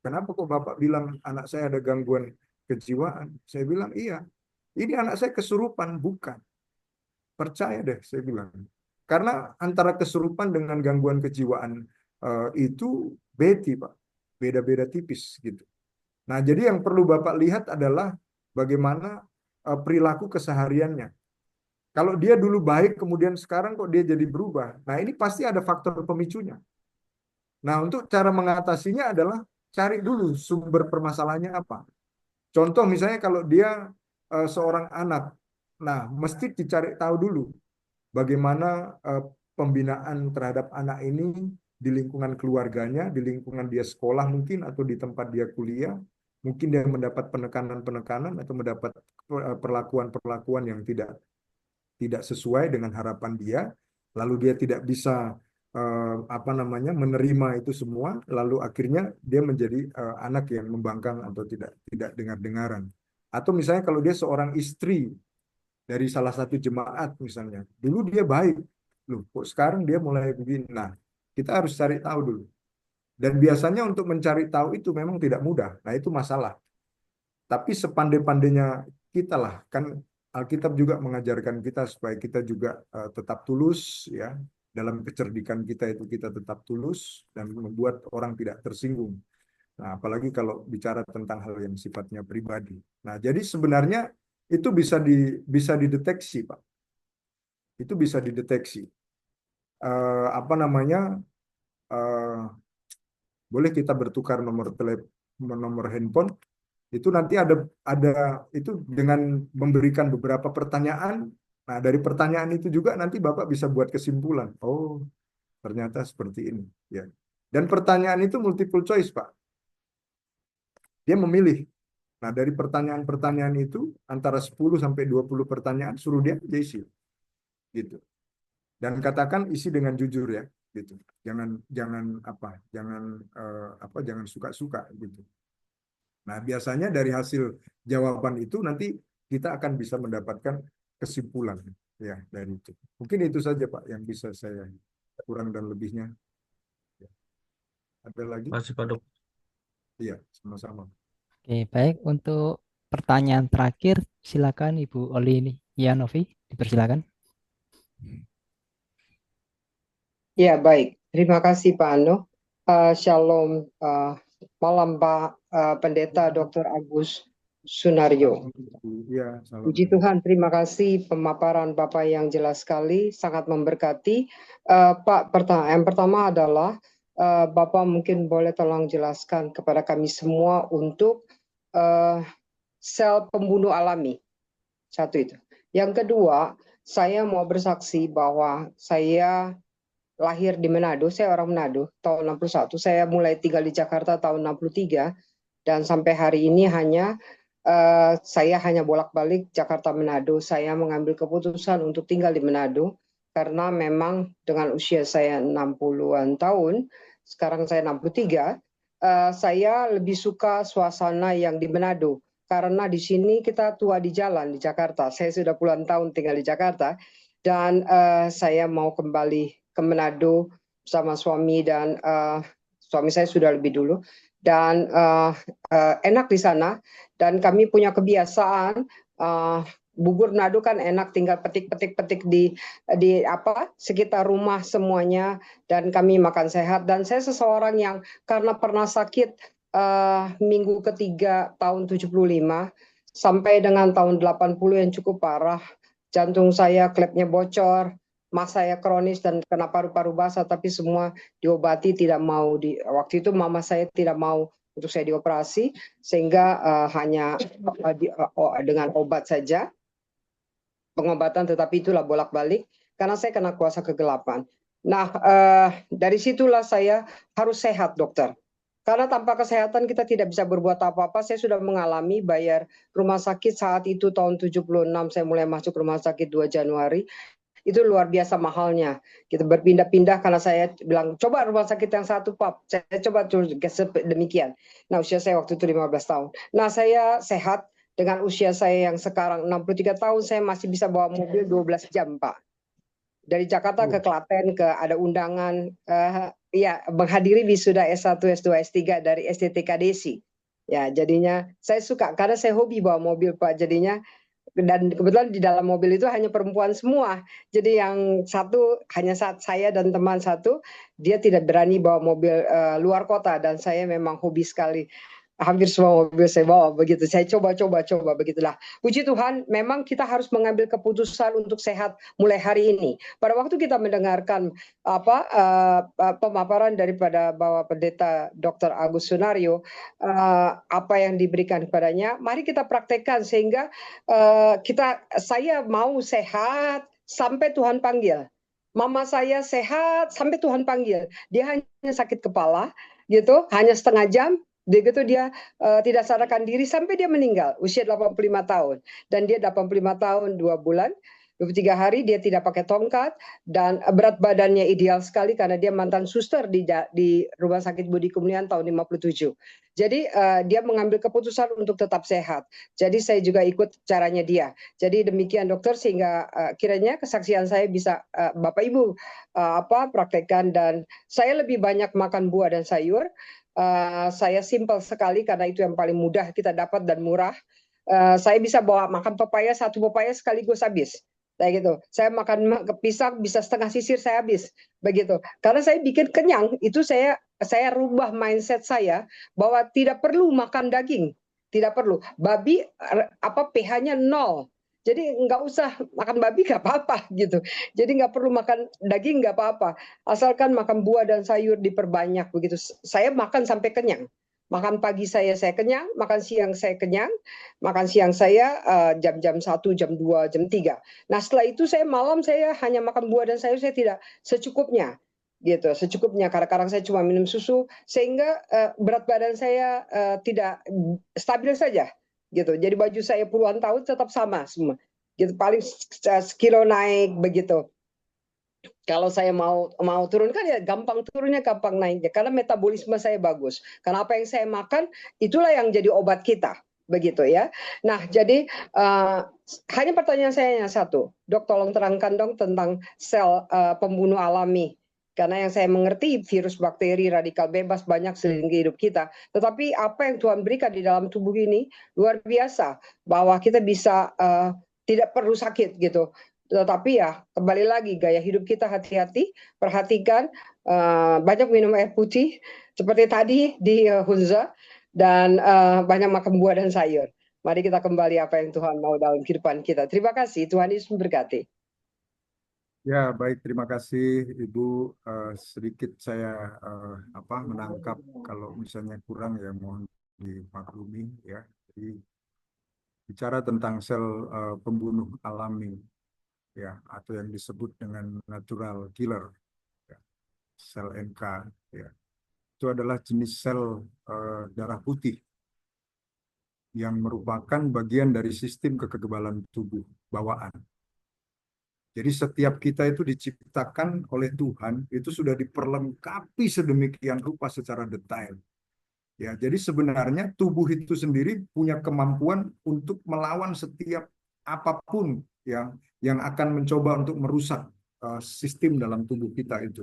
Speaker 2: Kenapa kok Bapak bilang anak saya ada gangguan kejiwaan? Saya bilang, iya. Ini anak saya kesurupan, bukan. Percaya deh, saya bilang. Karena antara kesurupan dengan gangguan kejiwaan itu beda, Pak. Beda-beda tipis gitu. Nah, jadi yang perlu Bapak lihat adalah bagaimana perilaku kesehariannya. Kalau dia dulu baik, kemudian sekarang kok dia jadi berubah. Nah, ini pasti ada faktor pemicunya. Nah, untuk cara mengatasinya adalah cari dulu sumber permasalahannya apa. Contoh misalnya kalau dia seorang anak, nah mesti dicari tahu dulu bagaimana pembinaan terhadap anak ini di lingkungan keluarganya, di lingkungan dia sekolah mungkin atau di tempat dia kuliah, mungkin dia mendapat penekanan-penekanan atau mendapat perlakuan-perlakuan yang tidak sesuai dengan harapan dia, lalu dia tidak bisa apa namanya menerima itu semua, lalu akhirnya dia menjadi anak yang membangkang atau tidak dengar-dengaran. Atau misalnya kalau dia seorang istri dari salah satu jemaat misalnya, dulu dia baik, loh kok sekarang dia mulai begini. Nah, kita harus cari tahu dulu. Dan biasanya untuk mencari tahu itu memang tidak mudah. Nah, itu masalah. Tapi sepandai-pandainya kita lah, kan Alkitab juga mengajarkan kita supaya kita juga tetap tulus, ya, dalam kecerdikan kita itu kita tetap tulus dan membuat orang tidak tersinggung. Nah, apalagi kalau bicara tentang hal yang sifatnya pribadi. Nah, jadi sebenarnya itu bisa dideteksi, Pak. Itu bisa dideteksi. Apa namanya? eh, boleh kita bertukar nomor handphone. Itu nanti ada itu dengan memberikan beberapa pertanyaan. Nah, dari pertanyaan itu juga nanti Bapak bisa buat kesimpulan. Oh, ternyata seperti ini, ya. Dan pertanyaan itu multiple choice, Pak. Dia memilih. Nah, dari pertanyaan-pertanyaan itu antara 10 sampai 20 pertanyaan suruh dia isi. Gitu. Dan katakan isi dengan jujur ya, gitu. Jangan suka-suka gitu. Nah, biasanya dari hasil jawaban itu nanti kita akan bisa mendapatkan kesimpulan ya dari itu. Mungkin itu saja Pak yang bisa saya kurang dan lebihnya. Ya. Ada lagi?
Speaker 6: Masih Pak Dok.
Speaker 2: Iya, sama-sama.
Speaker 1: Oke, baik. Untuk pertanyaan terakhir, silakan Ibu Oli Yanovi, dipersilakan.
Speaker 3: Ya, baik. Terima kasih Pak Ano. Shalom malam Pak Pendeta Dr. Agus Sunaryo.
Speaker 2: Ya, salam.
Speaker 3: Puji Tuhan, terima kasih pemaparan Bapak yang jelas sekali, sangat memberkati. Pak, yang pertama adalah Bapak mungkin boleh tolong jelaskan kepada kami semua untuk sel pembunuh alami. Satu itu. Yang kedua, saya mau bersaksi bahwa saya lahir di Manado, saya orang Manado, tahun 61. Saya mulai tinggal di Jakarta tahun 63, dan sampai hari ini saya hanya bolak-balik Jakarta Manado. Saya mengambil keputusan untuk tinggal di Manado karena memang dengan usia saya 60-an tahun, sekarang saya 63, saya lebih suka suasana yang di Manado. Karena di sini kita tua di jalan di Jakarta. Saya sudah puluhan tahun tinggal di Jakarta dan saya mau kembali ke Manado bersama suami, dan suami saya sudah lebih dulu, dan enak di sana. Dan kami punya kebiasaan bubur Manado kan enak, tinggal petik di sekitar rumah semuanya, dan kami makan sehat. Dan saya seseorang yang karena pernah sakit minggu ketiga tahun 75 sampai dengan tahun 80 yang cukup parah, jantung saya klepnya bocor, mas saya kronis dan kena paru-paru basah, tapi semua diobati, tidak mau waktu itu mama saya tidak mau untuk saya dioperasi, sehingga hanya dengan obat saja, pengobatan, tetapi itulah bolak-balik karena saya kena kuasa kegelapan. Nah, dari situlah saya harus sehat, dokter. Karena tanpa kesehatan kita tidak bisa berbuat apa-apa. Saya sudah mengalami bayar rumah sakit saat itu tahun 76, saya mulai masuk rumah sakit 2 Januari. Itu luar biasa mahalnya. Kita berpindah-pindah karena saya bilang, coba rumah sakit yang satu, Pak. Saya coba demikian. Nah, usia saya waktu itu 15 tahun. Nah, saya sehat. Dengan usia saya yang sekarang 63 tahun, saya masih bisa bawa mobil 12 jam, Pak. Dari Jakarta ke Klaten, ada undangan, menghadiri wisuda S1, S2, S3 dari STTK Desi. Ya, jadinya saya suka, karena saya hobi bawa mobil, Pak. Jadinya, dan kebetulan di dalam mobil itu hanya perempuan semua. Jadi yang satu hanya saya dan teman satu, dia tidak berani bawa mobil luar kota, dan saya memang hobi sekali. Hampir semua mobil saya bawa begitu. Saya coba begitulah. Puji Tuhan, memang kita harus mengambil keputusan untuk sehat mulai hari ini. Pada waktu kita mendengarkan pemaparan daripada Bapak Pendeta Dr. Agus Sunaryo, apa yang diberikan kepadanya, mari kita praktekkan sehingga saya mau sehat sampai Tuhan panggil. Mama saya sehat sampai Tuhan panggil. Dia hanya sakit kepala gitu, hanya setengah jam. Begitu dia tidak sadarkan diri sampai dia meninggal usia 85 tahun, dan dia 85 tahun 2 bulan 23 hari dia tidak pakai tongkat, dan berat badannya ideal sekali karena dia mantan suster di Rumah Sakit Budi Kemuliaan tahun 57. Jadi dia mengambil keputusan untuk tetap sehat. Jadi saya juga ikut caranya dia. Jadi demikian dokter, sehingga kiranya kesaksian saya bisa Bapak Ibu praktekkan, dan saya lebih banyak makan buah dan sayur. Saya simpel sekali karena itu yang paling mudah kita dapat dan murah. Saya bisa makan pepaya, satu pepaya sekaligus habis. Kayak gitu. Saya makan pisang bisa setengah sisir saya habis. Begitu. Karena saya bikin kenyang, itu saya rubah mindset saya bahwa tidak perlu makan daging. Tidak perlu. Babi pH-nya 0. Jadi nggak usah makan babi nggak apa-apa gitu. Jadi nggak perlu makan daging nggak apa-apa. Asalkan makan buah dan sayur diperbanyak begitu. Saya makan sampai kenyang. Makan pagi saya kenyang, makan siang saya kenyang, makan siang saya jam-jam 1, jam 2, jam 3. Nah setelah itu saya malam saya hanya makan buah dan sayur, saya tidak secukupnya gitu, secukupnya. Kadang-kadang saya cuma minum susu sehingga berat badan saya tidak stabil saja gitu. Jadi baju saya puluhan tahun tetap sama semua. Gitu paling sekilo naik begitu. Kalau saya mau turun kan ya gampang turunnya, gampang naiknya karena metabolisme saya bagus. Karena apa yang saya makan itulah yang jadi obat kita, begitu ya. Nah, jadi hanya pertanyaan saya yang satu. Dok, tolong terangkan dong tentang sel pembunuh alami. Karena yang saya mengerti virus, bakteri, radikal bebas banyak selingkuh hidup kita. Tetapi apa yang Tuhan berikan di dalam tubuh ini luar biasa. Bahwa kita bisa tidak perlu sakit gitu. Tetapi ya kembali lagi gaya hidup kita, hati-hati, perhatikan, banyak minum air putih seperti tadi di Hunza, dan banyak makan buah dan sayur. Mari kita kembali apa yang Tuhan mau dalam kehidupan kita. Terima kasih, Tuhan Yesus memberkati.
Speaker 2: Ya, baik. Terima kasih, Ibu. Sedikit saya menangkap kalau misalnya kurang ya mohon dimaklumi ya. Jadi bicara tentang sel pembunuh alami ya atau yang disebut dengan natural killer, ya, sel NK ya. Itu adalah jenis sel darah putih yang merupakan bagian dari sistem kekebalan tubuh bawaan. Jadi setiap kita itu diciptakan oleh Tuhan itu sudah diperlengkapi sedemikian rupa secara detail. Ya, jadi sebenarnya tubuh itu sendiri punya kemampuan untuk melawan setiap apapun yang akan mencoba untuk merusak sistem dalam tubuh kita itu.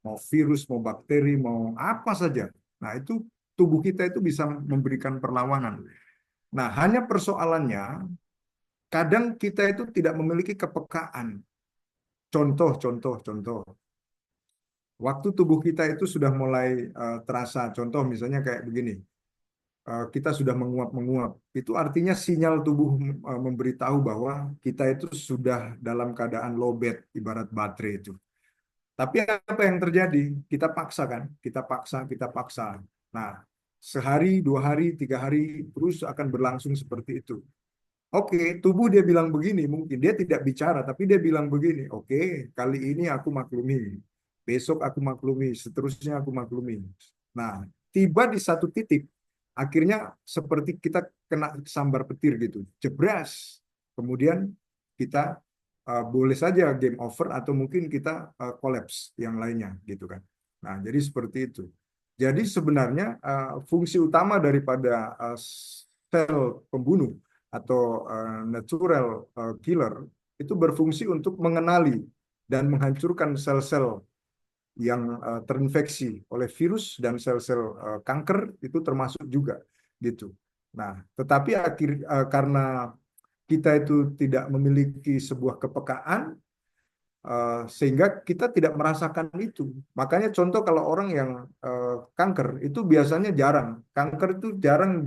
Speaker 2: Mau virus, mau bakteri, mau apa saja. Nah, itu tubuh kita itu bisa memberikan perlawanan. Nah, hanya persoalannya kadang kita itu tidak memiliki kepekaan. Contoh. Waktu tubuh kita itu sudah mulai terasa, contoh misalnya kayak begini, kita sudah menguap-menguap. Itu artinya sinyal tubuh memberitahu bahwa kita itu sudah dalam keadaan lowbat, ibarat baterai itu. Tapi apa yang terjadi? Kita paksa kan? Kita paksa. Nah, sehari, 2 hari, 3 hari, terus akan berlangsung seperti itu. Oke, tubuh dia bilang begini, mungkin dia tidak bicara, tapi dia bilang begini. Oke, kali ini aku maklumi, besok aku maklumi, seterusnya aku maklumi. Nah, tiba di satu titik, akhirnya seperti kita kena sambar petir gitu, jebras. Kemudian kita boleh saja game over atau mungkin kita collapse yang lainnya gitu kan. Nah, jadi seperti itu. Jadi sebenarnya fungsi utama daripada sel pembunuh atau natural killer itu berfungsi untuk mengenali dan menghancurkan sel-sel yang terinfeksi oleh virus dan sel-sel kanker itu termasuk juga gitu. Nah, tetapi karena kita itu tidak memiliki sebuah kepekaan sehingga kita tidak merasakan itu. Makanya contoh kalau orang yang kanker itu biasanya jarang. Kanker itu jarang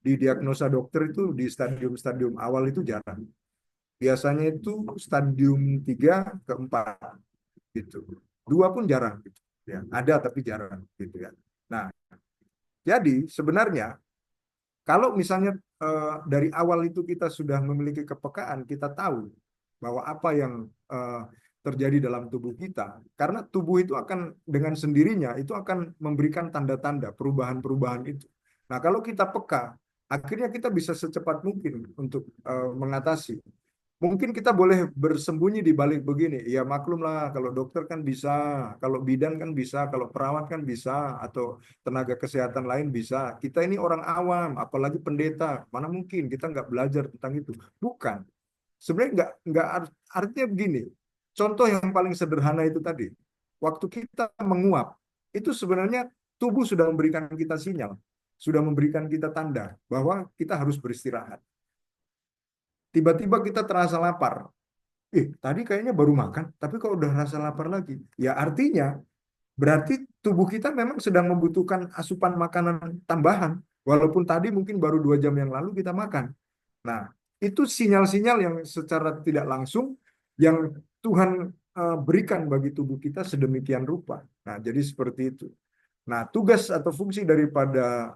Speaker 2: didiagnosa dokter itu di stadium-stadium awal itu jarang. Biasanya itu stadium 3 ke 4 gitu. 2 pun jarang gitu. Ya, ada tapi jarang gitu ya. Nah, jadi sebenarnya kalau misalnya dari awal itu kita sudah memiliki kepekaan, kita tahu bahwa apa yang terjadi dalam tubuh kita, karena tubuh itu akan dengan sendirinya itu akan memberikan tanda-tanda perubahan-perubahan itu. Nah, kalau kita peka, akhirnya kita bisa secepat mungkin untuk mengatasi. Mungkin kita boleh bersembunyi di balik begini, ya maklumlah kalau dokter kan bisa, kalau bidan kan bisa, kalau perawat kan bisa, atau tenaga kesehatan lain bisa. Kita ini orang awam, apalagi pendeta, mana mungkin kita nggak belajar tentang itu. Bukan. Sebenarnya nggak artinya begini. Contoh yang paling sederhana itu tadi, waktu kita menguap, itu sebenarnya tubuh sudah memberikan kita sinyal, sudah memberikan kita tanda bahwa kita harus beristirahat. Tiba-tiba kita terasa lapar. Tadi kayaknya baru makan, tapi kok udah rasa lapar lagi. Ya artinya, berarti tubuh kita memang sedang membutuhkan asupan makanan tambahan. Walaupun tadi mungkin baru 2 jam yang lalu kita makan. Nah, itu sinyal-sinyal yang secara tidak langsung yang Tuhan berikan bagi tubuh kita sedemikian rupa. Nah, jadi seperti itu. Nah, tugas atau fungsi daripada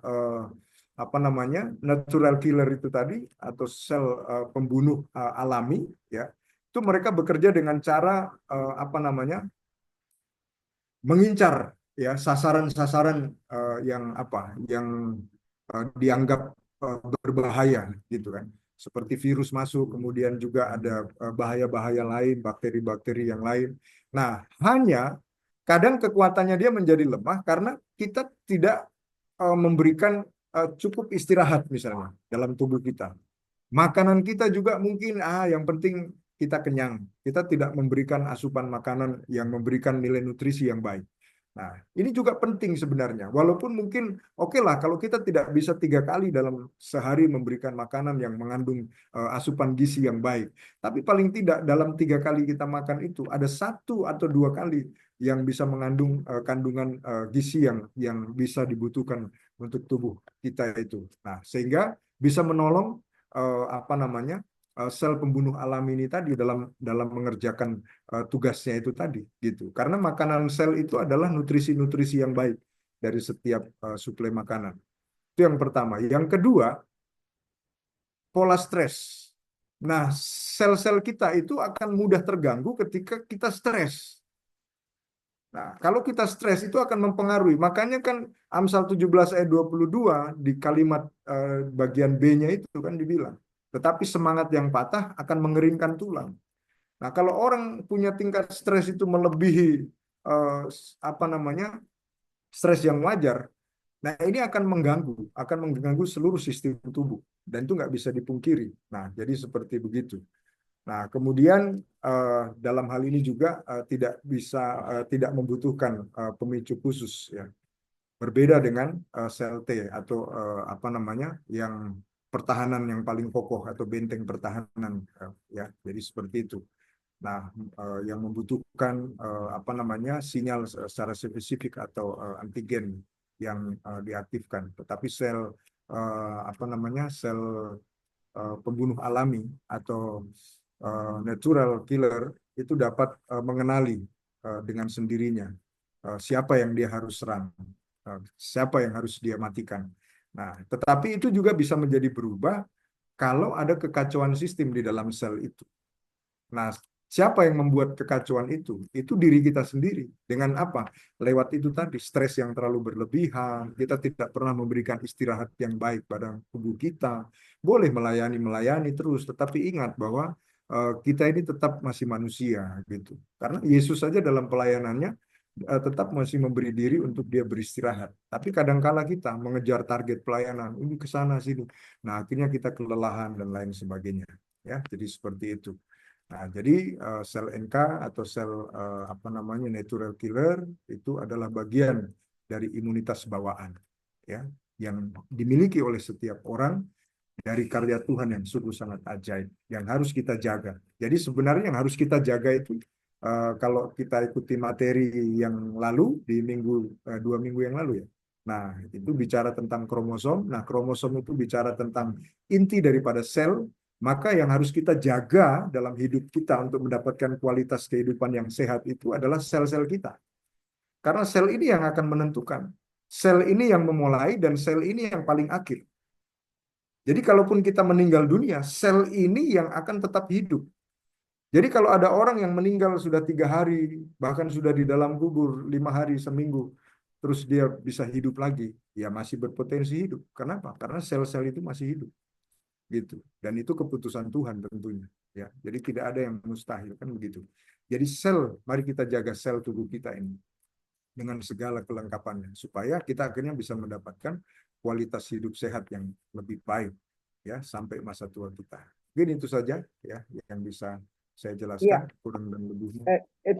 Speaker 2: natural killer itu tadi atau sel pembunuh alami, ya, itu mereka bekerja dengan cara mengincar ya sasaran-sasaran yang dianggap berbahaya gitu kan. Seperti virus masuk, kemudian juga ada bahaya-bahaya lain, bakteri-bakteri yang lain. Nah, hanya kadang kekuatannya dia menjadi lemah karena kita tidak memberikan cukup istirahat misalnya dalam tubuh kita. Makanan kita juga mungkin yang penting kita kenyang. Kita tidak memberikan asupan makanan yang memberikan nilai nutrisi yang baik. Nah, ini juga penting sebenarnya. Walaupun mungkin oke lah kalau kita tidak bisa 3 kali dalam sehari memberikan makanan yang mengandung asupan gizi yang baik. Tapi paling tidak dalam 3 kali kita makan itu ada 1 atau 2 kali yang bisa mengandung kandungan gizi yang bisa dibutuhkan untuk tubuh kita itu. Nah, sehingga bisa menolong sel pembunuh alami ini tadi dalam mengerjakan tugasnya itu tadi gitu. Karena makanan sel itu adalah nutrisi-nutrisi yang baik dari setiap suplai makanan. Itu yang pertama. Yang kedua, pola stres. Nah, sel-sel kita itu akan mudah terganggu ketika kita stres. Nah, kalau kita stres itu akan mempengaruhi. Makanya kan Amsal 17 ayat 22 di kalimat bagian B-nya itu kan dibilang, tetapi semangat yang patah akan mengeringkan tulang. Nah, kalau orang punya tingkat stres itu melebihi stres yang wajar, nah ini akan mengganggu seluruh sistem tubuh dan itu nggak bisa dipungkiri. Nah, jadi seperti begitu. Nah, kemudian dalam hal ini juga tidak membutuhkan pemicu khusus ya. Berbeda dengan sel T atau yang pertahanan yang paling kokoh atau benteng pertahanan ya. Jadi seperti itu. Nah, yang membutuhkan sinyal secara spesifik atau antigen yang diaktifkan. Tetapi sel sel pembunuh alami atau natural killer itu dapat mengenali dengan sendirinya siapa yang dia harus serang, siapa yang harus dia matikan. Nah, tetapi itu juga bisa menjadi berubah kalau ada kekacauan sistem di dalam sel itu. Nah, siapa yang membuat kekacauan itu? Itu diri kita sendiri. Dengan apa? Lewat itu tadi, stres yang terlalu berlebihan, kita tidak pernah memberikan istirahat yang baik pada tubuh kita. Boleh melayani terus, tetapi ingat bahwa kita ini tetap masih manusia gitu. Karena Yesus saja dalam pelayanannya tetap masih memberi diri untuk dia beristirahat. Tapi kadangkala kita mengejar target pelayanan, ini ke sana sini. Nah, akhirnya kita kelelahan dan lain sebagainya. Ya, jadi seperti itu. Nah, jadi sel NK atau sel natural killer itu adalah bagian dari imunitas bawaan ya yang dimiliki oleh setiap orang dari karya Tuhan yang sungguh sangat ajaib yang harus kita jaga. Jadi sebenarnya yang harus kita jaga itu kalau kita ikuti materi yang lalu di 2 minggu yang lalu ya. Nah, itu bicara tentang kromosom. Nah, kromosom itu bicara tentang inti daripada sel. Maka yang harus kita jaga dalam hidup kita untuk mendapatkan kualitas kehidupan yang sehat itu adalah sel-sel kita. Karena sel ini yang akan menentukan. Sel ini yang memulai dan sel ini yang paling akhir. Jadi kalaupun kita meninggal dunia, sel ini yang akan tetap hidup. Jadi kalau ada orang yang meninggal sudah 3 hari, bahkan sudah di dalam kubur 5 hari, seminggu, terus dia bisa hidup lagi, ya masih berpotensi hidup. Kenapa? Karena sel-sel itu masih hidup. Gitu. Dan itu keputusan Tuhan tentunya ya. Jadi tidak ada yang mustahil kan begitu. Jadi mari kita jaga sel tubuh kita ini dengan segala kelengkapannya supaya kita akhirnya bisa mendapatkan kualitas hidup sehat yang lebih baik ya sampai masa tua kita. Mungkin itu saja ya yang bisa saya jelaskan kurang dan lebihnya.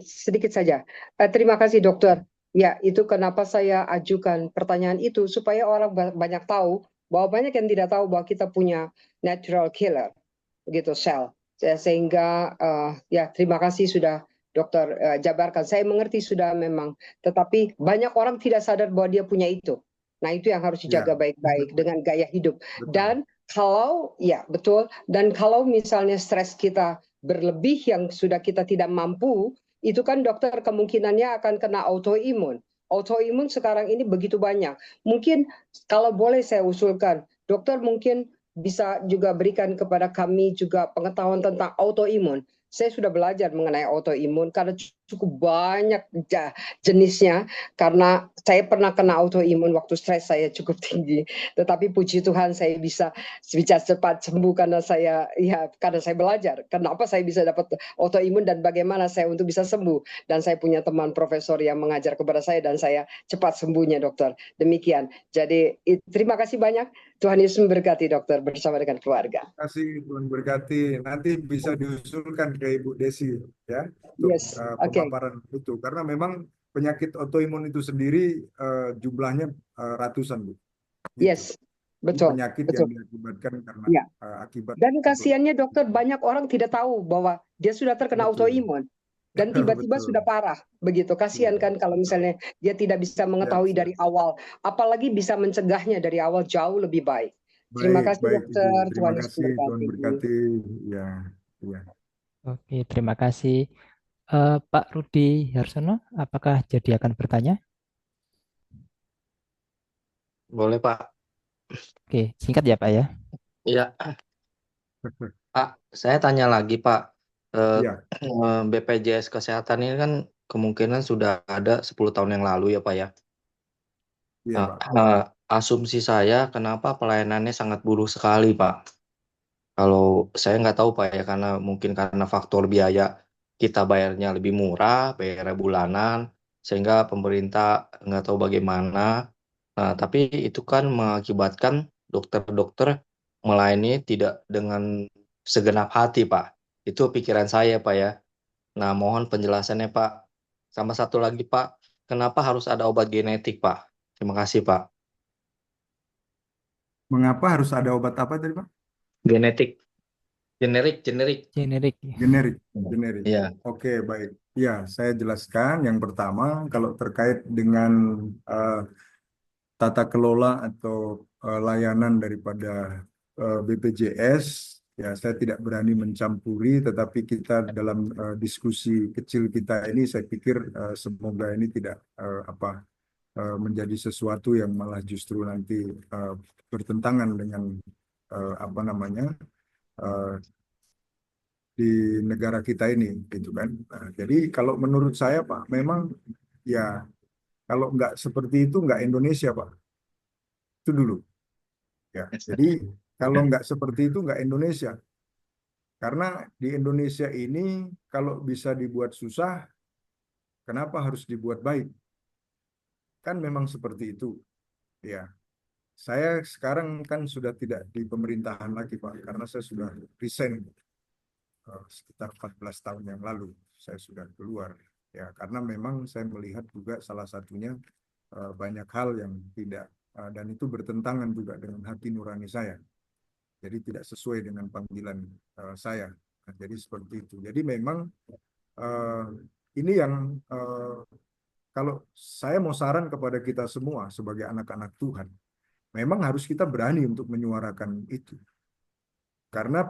Speaker 3: Sedikit saja. Terima kasih dokter. Ya, itu kenapa saya ajukan pertanyaan itu supaya orang banyak tahu bahwa banyak yang tidak tahu bahwa kita punya natural killer, begitu sel. Sehingga terima kasih sudah dokter jabarkan. Saya mengerti sudah memang, tetapi banyak orang tidak sadar bahwa dia punya itu. Nah, itu yang harus dijaga baik-baik dengan gaya hidup. Dan Kalau ya betul, dan kalau misalnya stres kita berlebih yang sudah kita tidak mampu, itu kan dokter kemungkinannya akan kena autoimun. Autoimun sekarang ini begitu banyak. Mungkin kalau boleh saya usulkan, dokter mungkin bisa juga berikan kepada kami juga pengetahuan tentang autoimun. Saya sudah belajar mengenai autoimun karena cukup banyak jenisnya, karena saya pernah kena autoimun waktu stres saya cukup tinggi. Tetapi puji Tuhan saya bisa cepat sembuh karena saya belajar kenapa saya bisa dapat autoimun dan bagaimana saya untuk bisa sembuh, dan saya punya teman profesor yang mengajar kepada saya dan saya cepat sembuhnya dokter. Demikian. Jadi terima kasih banyak. Tuhan Yesus memberkati dokter bersama dengan keluarga.
Speaker 2: Terima kasih, Tuhan berkati. Nanti bisa diusulkan ke Ibu Desi ya untuk
Speaker 3: Yes, oke.
Speaker 2: pemaparan itu, karena memang penyakit autoimun itu sendiri jumlahnya ratusan, Bu. Gitu.
Speaker 3: Yes,
Speaker 2: Ini
Speaker 3: betul,
Speaker 2: penyakit
Speaker 3: betul.
Speaker 2: yang diakibatkan karena
Speaker 3: Ya.
Speaker 2: akibat
Speaker 3: Dan kasihannya dokter, banyak orang tidak tahu bahwa dia sudah terkena
Speaker 2: Betul.
Speaker 3: autoimun dan tiba-tiba
Speaker 2: Betul.
Speaker 3: sudah parah begitu. Kasihan kan kalau misalnya dia tidak bisa mengetahui dari awal, apalagi bisa mencegahnya dari awal jauh lebih baik. Terima kasih
Speaker 2: Baik, Ibu.
Speaker 3: dokter.
Speaker 2: Terima
Speaker 3: Tuhan Yesus
Speaker 2: kasih, Tuhan
Speaker 3: memberkati.
Speaker 2: berkati. Ya, ya.
Speaker 1: Oke, terima kasih. Pak Rudi Harsono, apakah jadi akan bertanya?
Speaker 7: Boleh, Pak.
Speaker 1: Oke, singkat ya Pak ya.
Speaker 7: Iya, Pak. Saya tanya lagi, Pak.
Speaker 2: Iya.
Speaker 7: BPJS Kesehatan ini kan kemungkinan sudah ada 10 tahun yang lalu ya, Pak ya.
Speaker 2: Iya, Pak.
Speaker 7: Asumsi saya kenapa pelayanannya sangat buruk sekali, Pak. Kalau saya nggak tahu, Pak ya, karena mungkin karena faktor biaya kita bayarnya lebih murah, bayarnya bulanan, sehingga pemerintah nggak tahu bagaimana. Nah, tapi itu kan mengakibatkan dokter-dokter melayani tidak dengan segenap hati, Pak. Itu pikiran saya, Pak ya. Nah, mohon penjelasannya, Pak. Sama satu lagi, Pak, kenapa harus ada obat genetik, Pak? Terima kasih, Pak.
Speaker 2: Mengapa harus ada obat apa tadi, Pak?
Speaker 7: Genetik. Generik.
Speaker 1: Generik.
Speaker 2: Generik.
Speaker 7: Iya.
Speaker 2: Oke, baik. Ya, saya jelaskan. Yang pertama, kalau terkait dengan tata kelola atau layanan daripada BPJS, ya saya tidak berani mencampuri, tetapi kita dalam diskusi kecil kita ini, saya pikir semoga ini tidak menjadi sesuatu yang malah justru nanti bertentangan dengan apa namanya di negara kita ini, gitu kan. Nah, jadi kalau menurut saya, Pak, memang ya kalau nggak seperti itu nggak Indonesia, Pak. Itu dulu. Ya, jadi kalau nggak seperti itu nggak Indonesia. Karena di Indonesia ini kalau bisa dibuat susah, kenapa harus dibuat baik? Kan memang seperti itu. Ya, saya sekarang kan sudah tidak di pemerintahan lagi, Pak, karena saya sudah resign sekitar 14 tahun yang lalu. Saya sudah keluar. Ya, karena memang saya melihat juga salah satunya banyak hal yang tidak dan itu bertentangan juga dengan hati nurani saya. Jadi tidak sesuai dengan panggilan saya. Nah, jadi seperti itu. Jadi memang ini yang kalau saya mau saran kepada kita semua sebagai anak-anak Tuhan, memang harus kita berani untuk menyuarakan itu. Karena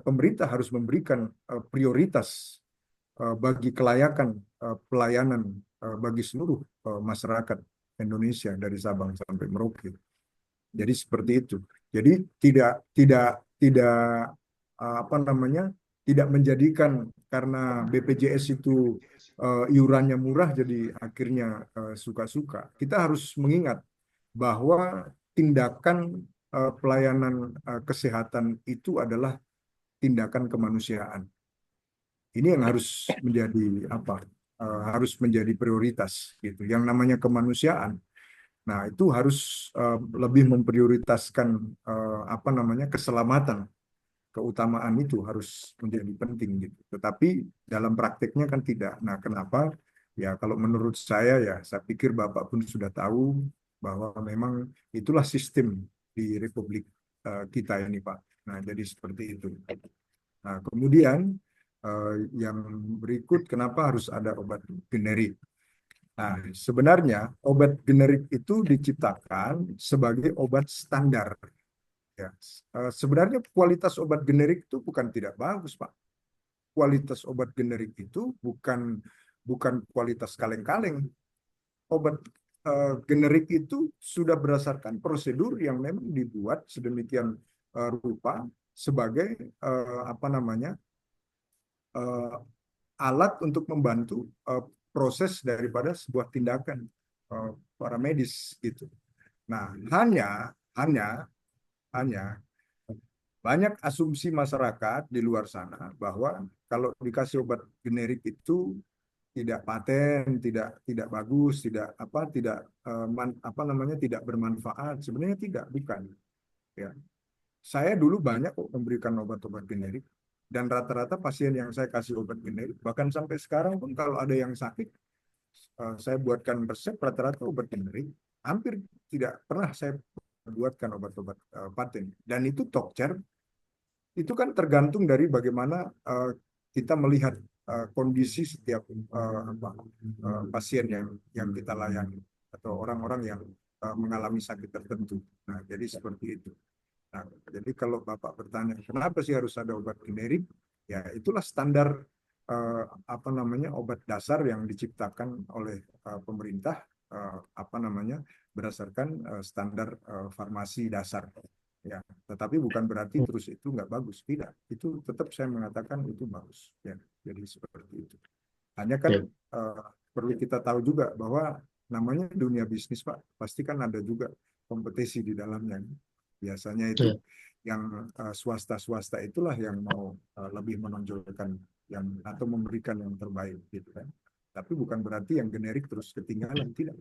Speaker 2: pemerintah harus memberikan prioritas bagi kelayakan pelayanan bagi seluruh masyarakat Indonesia dari Sabang sampai Merauke. Jadi seperti itu. Jadi tidak tidak menjadikan karena BPJS itu iurannya murah jadi akhirnya suka-suka. Kita harus mengingat bahwa tindakan pelayanan kesehatan itu adalah tindakan kemanusiaan. Ini yang harus menjadi harus menjadi prioritas gitu. Yang namanya kemanusiaan. Nah, itu harus lebih memprioritaskan keselamatan, keutamaan itu harus menjadi penting gitu. Tetapi dalam prakteknya kan tidak. Nah, kenapa? Ya, kalau menurut saya ya, saya pikir Bapak pun sudah tahu bahwa memang itulah sistem di Republik kita ini, Pak. Nah, jadi seperti itu. Nah, kemudian yang berikut, kenapa harus ada obat generik? Nah, sebenarnya obat generik itu diciptakan sebagai obat standar, Ya. Sebenarnya kualitas obat generik itu bukan tidak bagus, Pak. Kualitas obat generik itu bukan kualitas kaleng-kaleng. Obat generik itu sudah berdasarkan prosedur yang memang dibuat sedemikian rupa sebagai apa namanya uh, alat untuk membantu proses daripada sebuah tindakan para medis gitu. Nah, hanya banyak asumsi masyarakat di luar sana bahwa kalau dikasih obat generik itu tidak paten, tidak bagus, tidak bermanfaat. Sebenarnya tidak, bukan. Ya, saya dulu banyak kok memberikan obat-obat generik dan rata-rata pasien yang saya kasih obat generik, bahkan sampai sekarang pun kalau ada yang sakit, saya buatkan resep rata-rata obat generik. Hampir tidak pernah saya buatkan obat-obat paten. Dan itu talk-chair, itu kan tergantung dari bagaimana kita melihat kondisi setiap pasien yang kita layani atau orang-orang yang mengalami sakit tertentu. Nah, jadi seperti itu. Nah, jadi kalau Bapak bertanya kenapa sih harus ada obat generik, ya itulah standar obat dasar yang diciptakan oleh pemerintah berdasarkan standar farmasi dasar. Ya, tetapi bukan berarti terus itu nggak bagus, tidak. Itu tetap saya mengatakan itu bagus. Ya, jadi seperti itu. Hanya kan perlu kita tahu juga bahwa namanya dunia bisnis, Pak, pasti kan ada juga kompetisi di dalamnya. Biasanya itu yang swasta-swasta itulah yang mau lebih menonjolkan atau memberikan yang terbaik gitu kan. Tapi bukan berarti yang generik terus ketinggalan, tidak.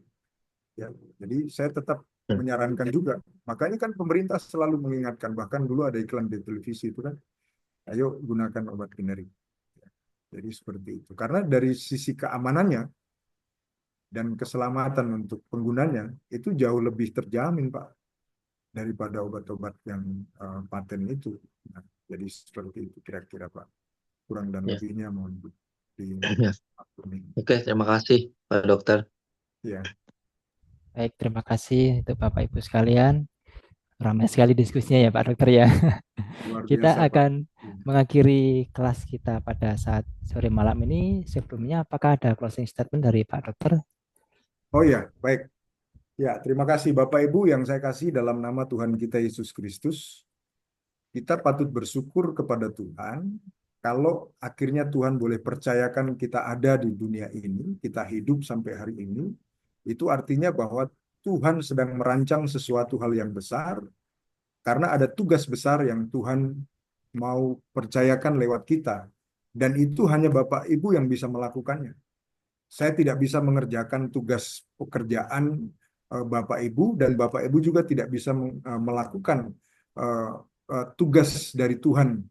Speaker 2: Ya, jadi saya tetap menyarankan juga. Makanya kan pemerintah selalu mengingatkan, bahkan dulu ada iklan di televisi itu kan, ayo gunakan obat generik. Jadi seperti itu. Karena dari sisi keamanannya dan keselamatan untuk penggunanya itu jauh lebih terjamin, Pak, daripada obat-obat yang paten itu. Nah, jadi seperti itu kira-kira, Pak. Kurang dan lebihnya mohon dimaklumi.
Speaker 7: Oke, terima kasih Pak Dokter.
Speaker 2: Ya.
Speaker 1: Baik, terima kasih untuk Bapak Ibu sekalian. Ramai sekali diskusinya ya Pak Dokter ya.
Speaker 2: Luar
Speaker 1: Kita
Speaker 2: biasa, Pak.
Speaker 1: akan mengakhiri kelas kita pada saat sore malam ini. Sebelumnya apakah ada closing statement dari Pak Dokter?
Speaker 2: Oh ya, baik. Ya, terima kasih Bapak Ibu yang saya kasih dalam nama Tuhan kita Yesus Kristus. Kita patut bersyukur kepada Tuhan kalau akhirnya Tuhan boleh percayakan kita ada di dunia ini, kita hidup sampai hari ini. Itu artinya bahwa Tuhan sedang merancang sesuatu hal yang besar, karena ada tugas besar yang Tuhan mau percayakan lewat kita. Dan itu hanya Bapak Ibu yang bisa melakukannya. Saya tidak bisa mengerjakan tugas pekerjaan Bapak Ibu, dan Bapak Ibu juga tidak bisa melakukan tugas dari Tuhan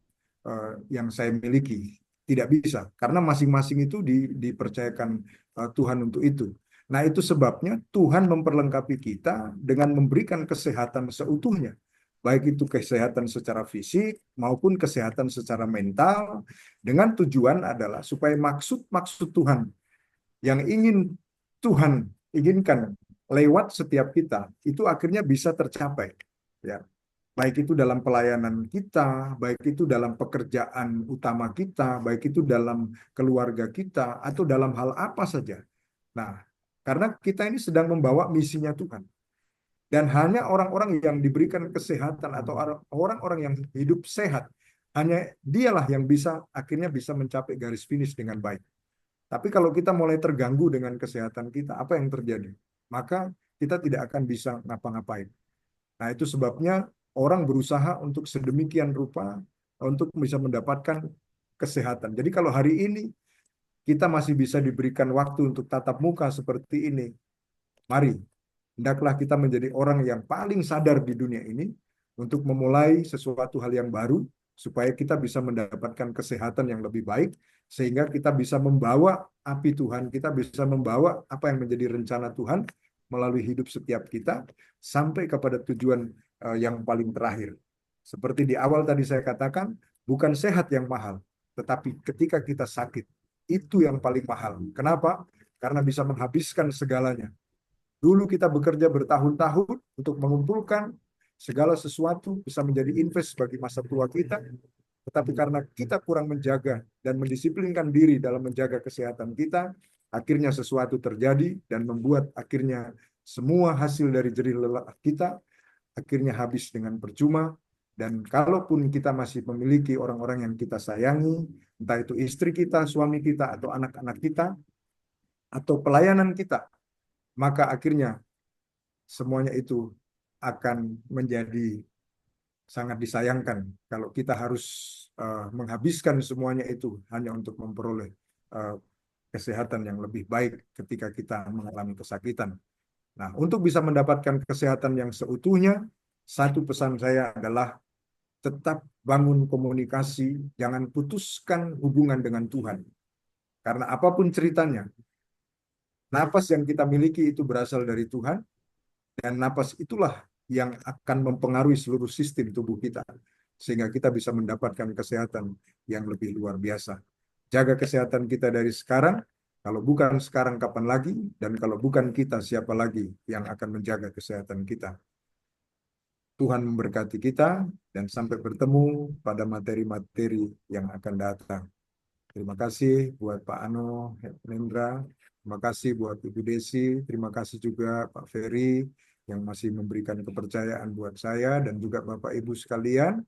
Speaker 2: yang saya miliki. Tidak bisa, karena masing-masing itu dipercayakan Tuhan untuk itu. Nah, itu sebabnya Tuhan memperlengkapi kita dengan memberikan kesehatan seutuhnya. Baik itu kesehatan secara fisik maupun kesehatan secara mental, dengan tujuan adalah supaya maksud-maksud Tuhan yang ingin Tuhan inginkan lewat setiap kita itu akhirnya bisa tercapai. Ya. Baik itu dalam pelayanan kita, baik itu dalam pekerjaan utama kita, baik itu dalam keluarga kita, atau dalam hal apa saja. Nah, karena kita ini sedang membawa misinya Tuhan. Dan hanya orang-orang yang diberikan kesehatan atau orang-orang yang hidup sehat, hanya dialah yang akhirnya bisa mencapai garis finish dengan baik. Tapi kalau kita mulai terganggu dengan kesehatan kita, apa yang terjadi? Maka kita tidak akan bisa ngapa-ngapain. Nah, itu sebabnya orang berusaha untuk sedemikian rupa untuk bisa mendapatkan kesehatan. Jadi kalau hari ini kita masih bisa diberikan waktu untuk tatap muka seperti ini, mari, hendaklah kita menjadi orang yang paling sadar di dunia ini untuk memulai sesuatu hal yang baru, supaya kita bisa mendapatkan kesehatan yang lebih baik, sehingga kita bisa membawa api Tuhan, kita bisa membawa apa yang menjadi rencana Tuhan melalui hidup setiap kita, sampai kepada tujuan yang paling terakhir. Seperti di awal tadi saya katakan, bukan sehat yang mahal, tetapi ketika kita sakit, itu yang paling mahal. Kenapa? Karena bisa menghabiskan segalanya. Dulu kita bekerja bertahun-tahun untuk mengumpulkan segala sesuatu bisa menjadi invest bagi masa tua kita, tetapi karena kita kurang menjaga dan mendisiplinkan diri dalam menjaga kesehatan kita, akhirnya sesuatu terjadi dan membuat akhirnya semua hasil dari jerih lelah kita akhirnya habis dengan percuma. Dan kalaupun kita masih memiliki orang-orang yang kita sayangi, entah itu istri kita, suami kita, atau anak-anak kita, atau pelayanan kita, maka akhirnya semuanya itu akan menjadi sangat disayangkan kalau kita harus menghabiskan semuanya itu hanya untuk memperoleh kesehatan yang lebih baik ketika kita mengalami kesakitan. Nah, untuk bisa mendapatkan kesehatan yang seutuhnya, satu pesan saya adalah tetap bangun komunikasi, jangan putuskan hubungan dengan Tuhan. Karena apapun ceritanya, napas yang kita miliki itu berasal dari Tuhan, dan napas itulah yang akan mempengaruhi seluruh sistem tubuh kita, sehingga kita bisa mendapatkan kesehatan yang lebih luar biasa. Jaga kesehatan kita dari sekarang, kalau bukan sekarang kapan lagi, dan kalau bukan kita siapa lagi yang akan menjaga kesehatan kita. Tuhan memberkati kita, dan sampai bertemu pada materi-materi yang akan datang. Terima kasih buat Pak Ano, Hendra, terima kasih buat Ibu Desi, terima kasih juga Pak Ferry yang masih memberikan kepercayaan buat saya, dan juga Bapak Ibu sekalian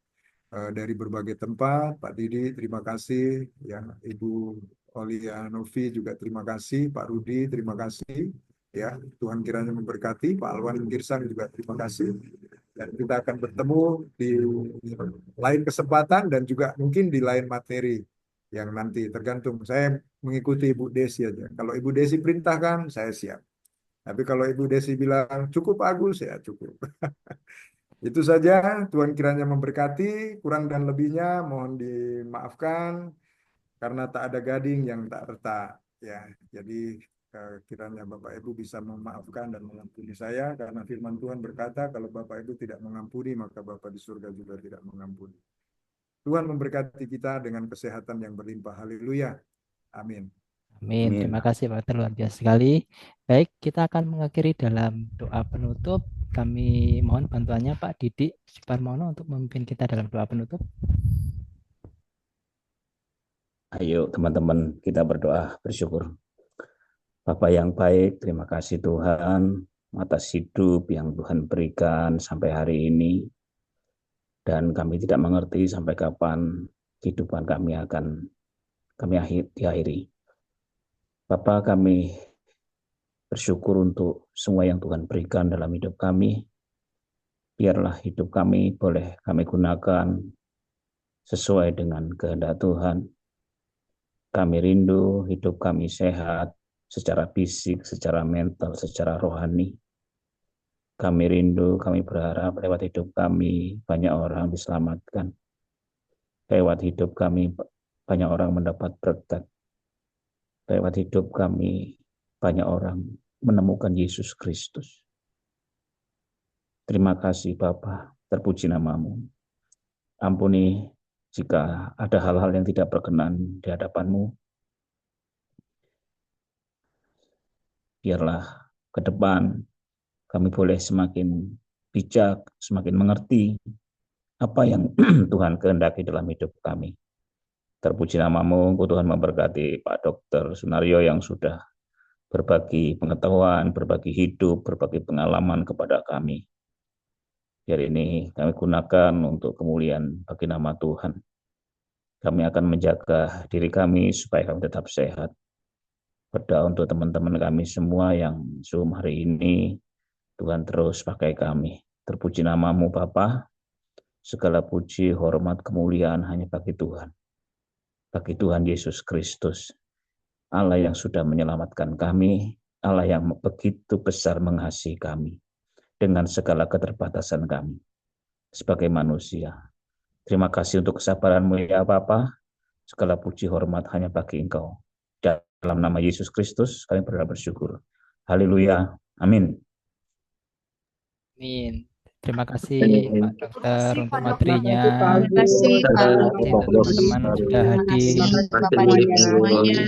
Speaker 2: dari berbagai tempat. Pak Didi, terima kasih. Ya, Ibu Olia Novi juga terima kasih. Pak Rudi, terima kasih. Ya, Tuhan kiranya memberkati. Pak Alwan Girsan juga terima kasih. Dan kita akan bertemu di lain kesempatan dan juga mungkin di lain materi yang nanti tergantung. Saya mengikuti Ibu Desi aja. Kalau Ibu Desi perintahkan, saya siap. Tapi kalau Ibu Desi bilang cukup Agus, ya cukup. Itu saja. Tuhan kiranya memberkati. Kurang dan lebihnya mohon dimaafkan karena tak ada gading yang tak retak. Ya, jadi kiranya Bapak Ibu bisa memaafkan dan mengampuni saya, karena firman Tuhan berkata kalau Bapak Ibu tidak mengampuni maka Bapak di surga juga tidak mengampuni. Tuhan memberkati kita dengan kesehatan yang berlimpah. Haleluya. Amin.
Speaker 1: Amin.
Speaker 5: Amin.
Speaker 1: Terima kasih Pak Dokter, luar biasa sekali. Baik, kita akan mengakhiri dalam doa penutup. Kami mohon bantuannya Pak Didik Suparmono untuk memimpin kita dalam doa penutup.
Speaker 5: Ayo teman-teman, kita berdoa bersyukur. Bapa yang baik, terima kasih Tuhan atas hidup yang Tuhan berikan sampai hari ini. Dan kami tidak mengerti sampai kapan kehidupan kami akan diakhiri. Bapa, kami bersyukur untuk semua yang Tuhan berikan dalam hidup kami. Biarlah hidup kami boleh kami gunakan sesuai dengan kehendak Tuhan. Kami rindu hidup kami sehat secara fisik, secara mental, secara rohani. Kami rindu, kami berharap lewat hidup kami banyak orang diselamatkan. Lewat hidup kami banyak orang mendapat berkat. Lewat hidup kami banyak orang menemukan Yesus Kristus. Terima kasih Bapa, terpuji namamu. Ampuni jika ada hal-hal yang tidak berkenan di hadapan-Mu. Biarlah ke depan kami boleh semakin bijak, semakin mengerti apa yang Tuhan kehendaki dalam hidup kami. Terpuji namamu, Tuhan memberkati Pak Dr. Sunario yang sudah berbagi pengetahuan, berbagi hidup, berbagi pengalaman kepada kami. Biar ini kami gunakan untuk kemuliaan bagi nama Tuhan. Kami akan menjaga diri kami supaya kami tetap sehat. Berdoa untuk teman-teman kami semua yang Zoom hari ini, Tuhan terus pakai kami. Terpuji namamu Bapa, segala puji, hormat, kemuliaan hanya bagi Tuhan. Bagi Tuhan Yesus Kristus, Allah yang sudah menyelamatkan kami, Allah yang begitu besar mengasihi kami, dengan segala keterbatasan kami, sebagai manusia. Terima kasih untuk kesabaran-Mu ya Bapa, segala puji, hormat hanya bagi Engkau. Dalam nama Yesus Kristus kami bersyukur. Haleluya. Amin.
Speaker 1: Amin. Terima kasih Pak Dokter untuk materinya.
Speaker 3: Terima kasih Pak.
Speaker 1: Terima kasih untuk teman-teman sudah hadir.
Speaker 3: Semangat Bapak semuanya.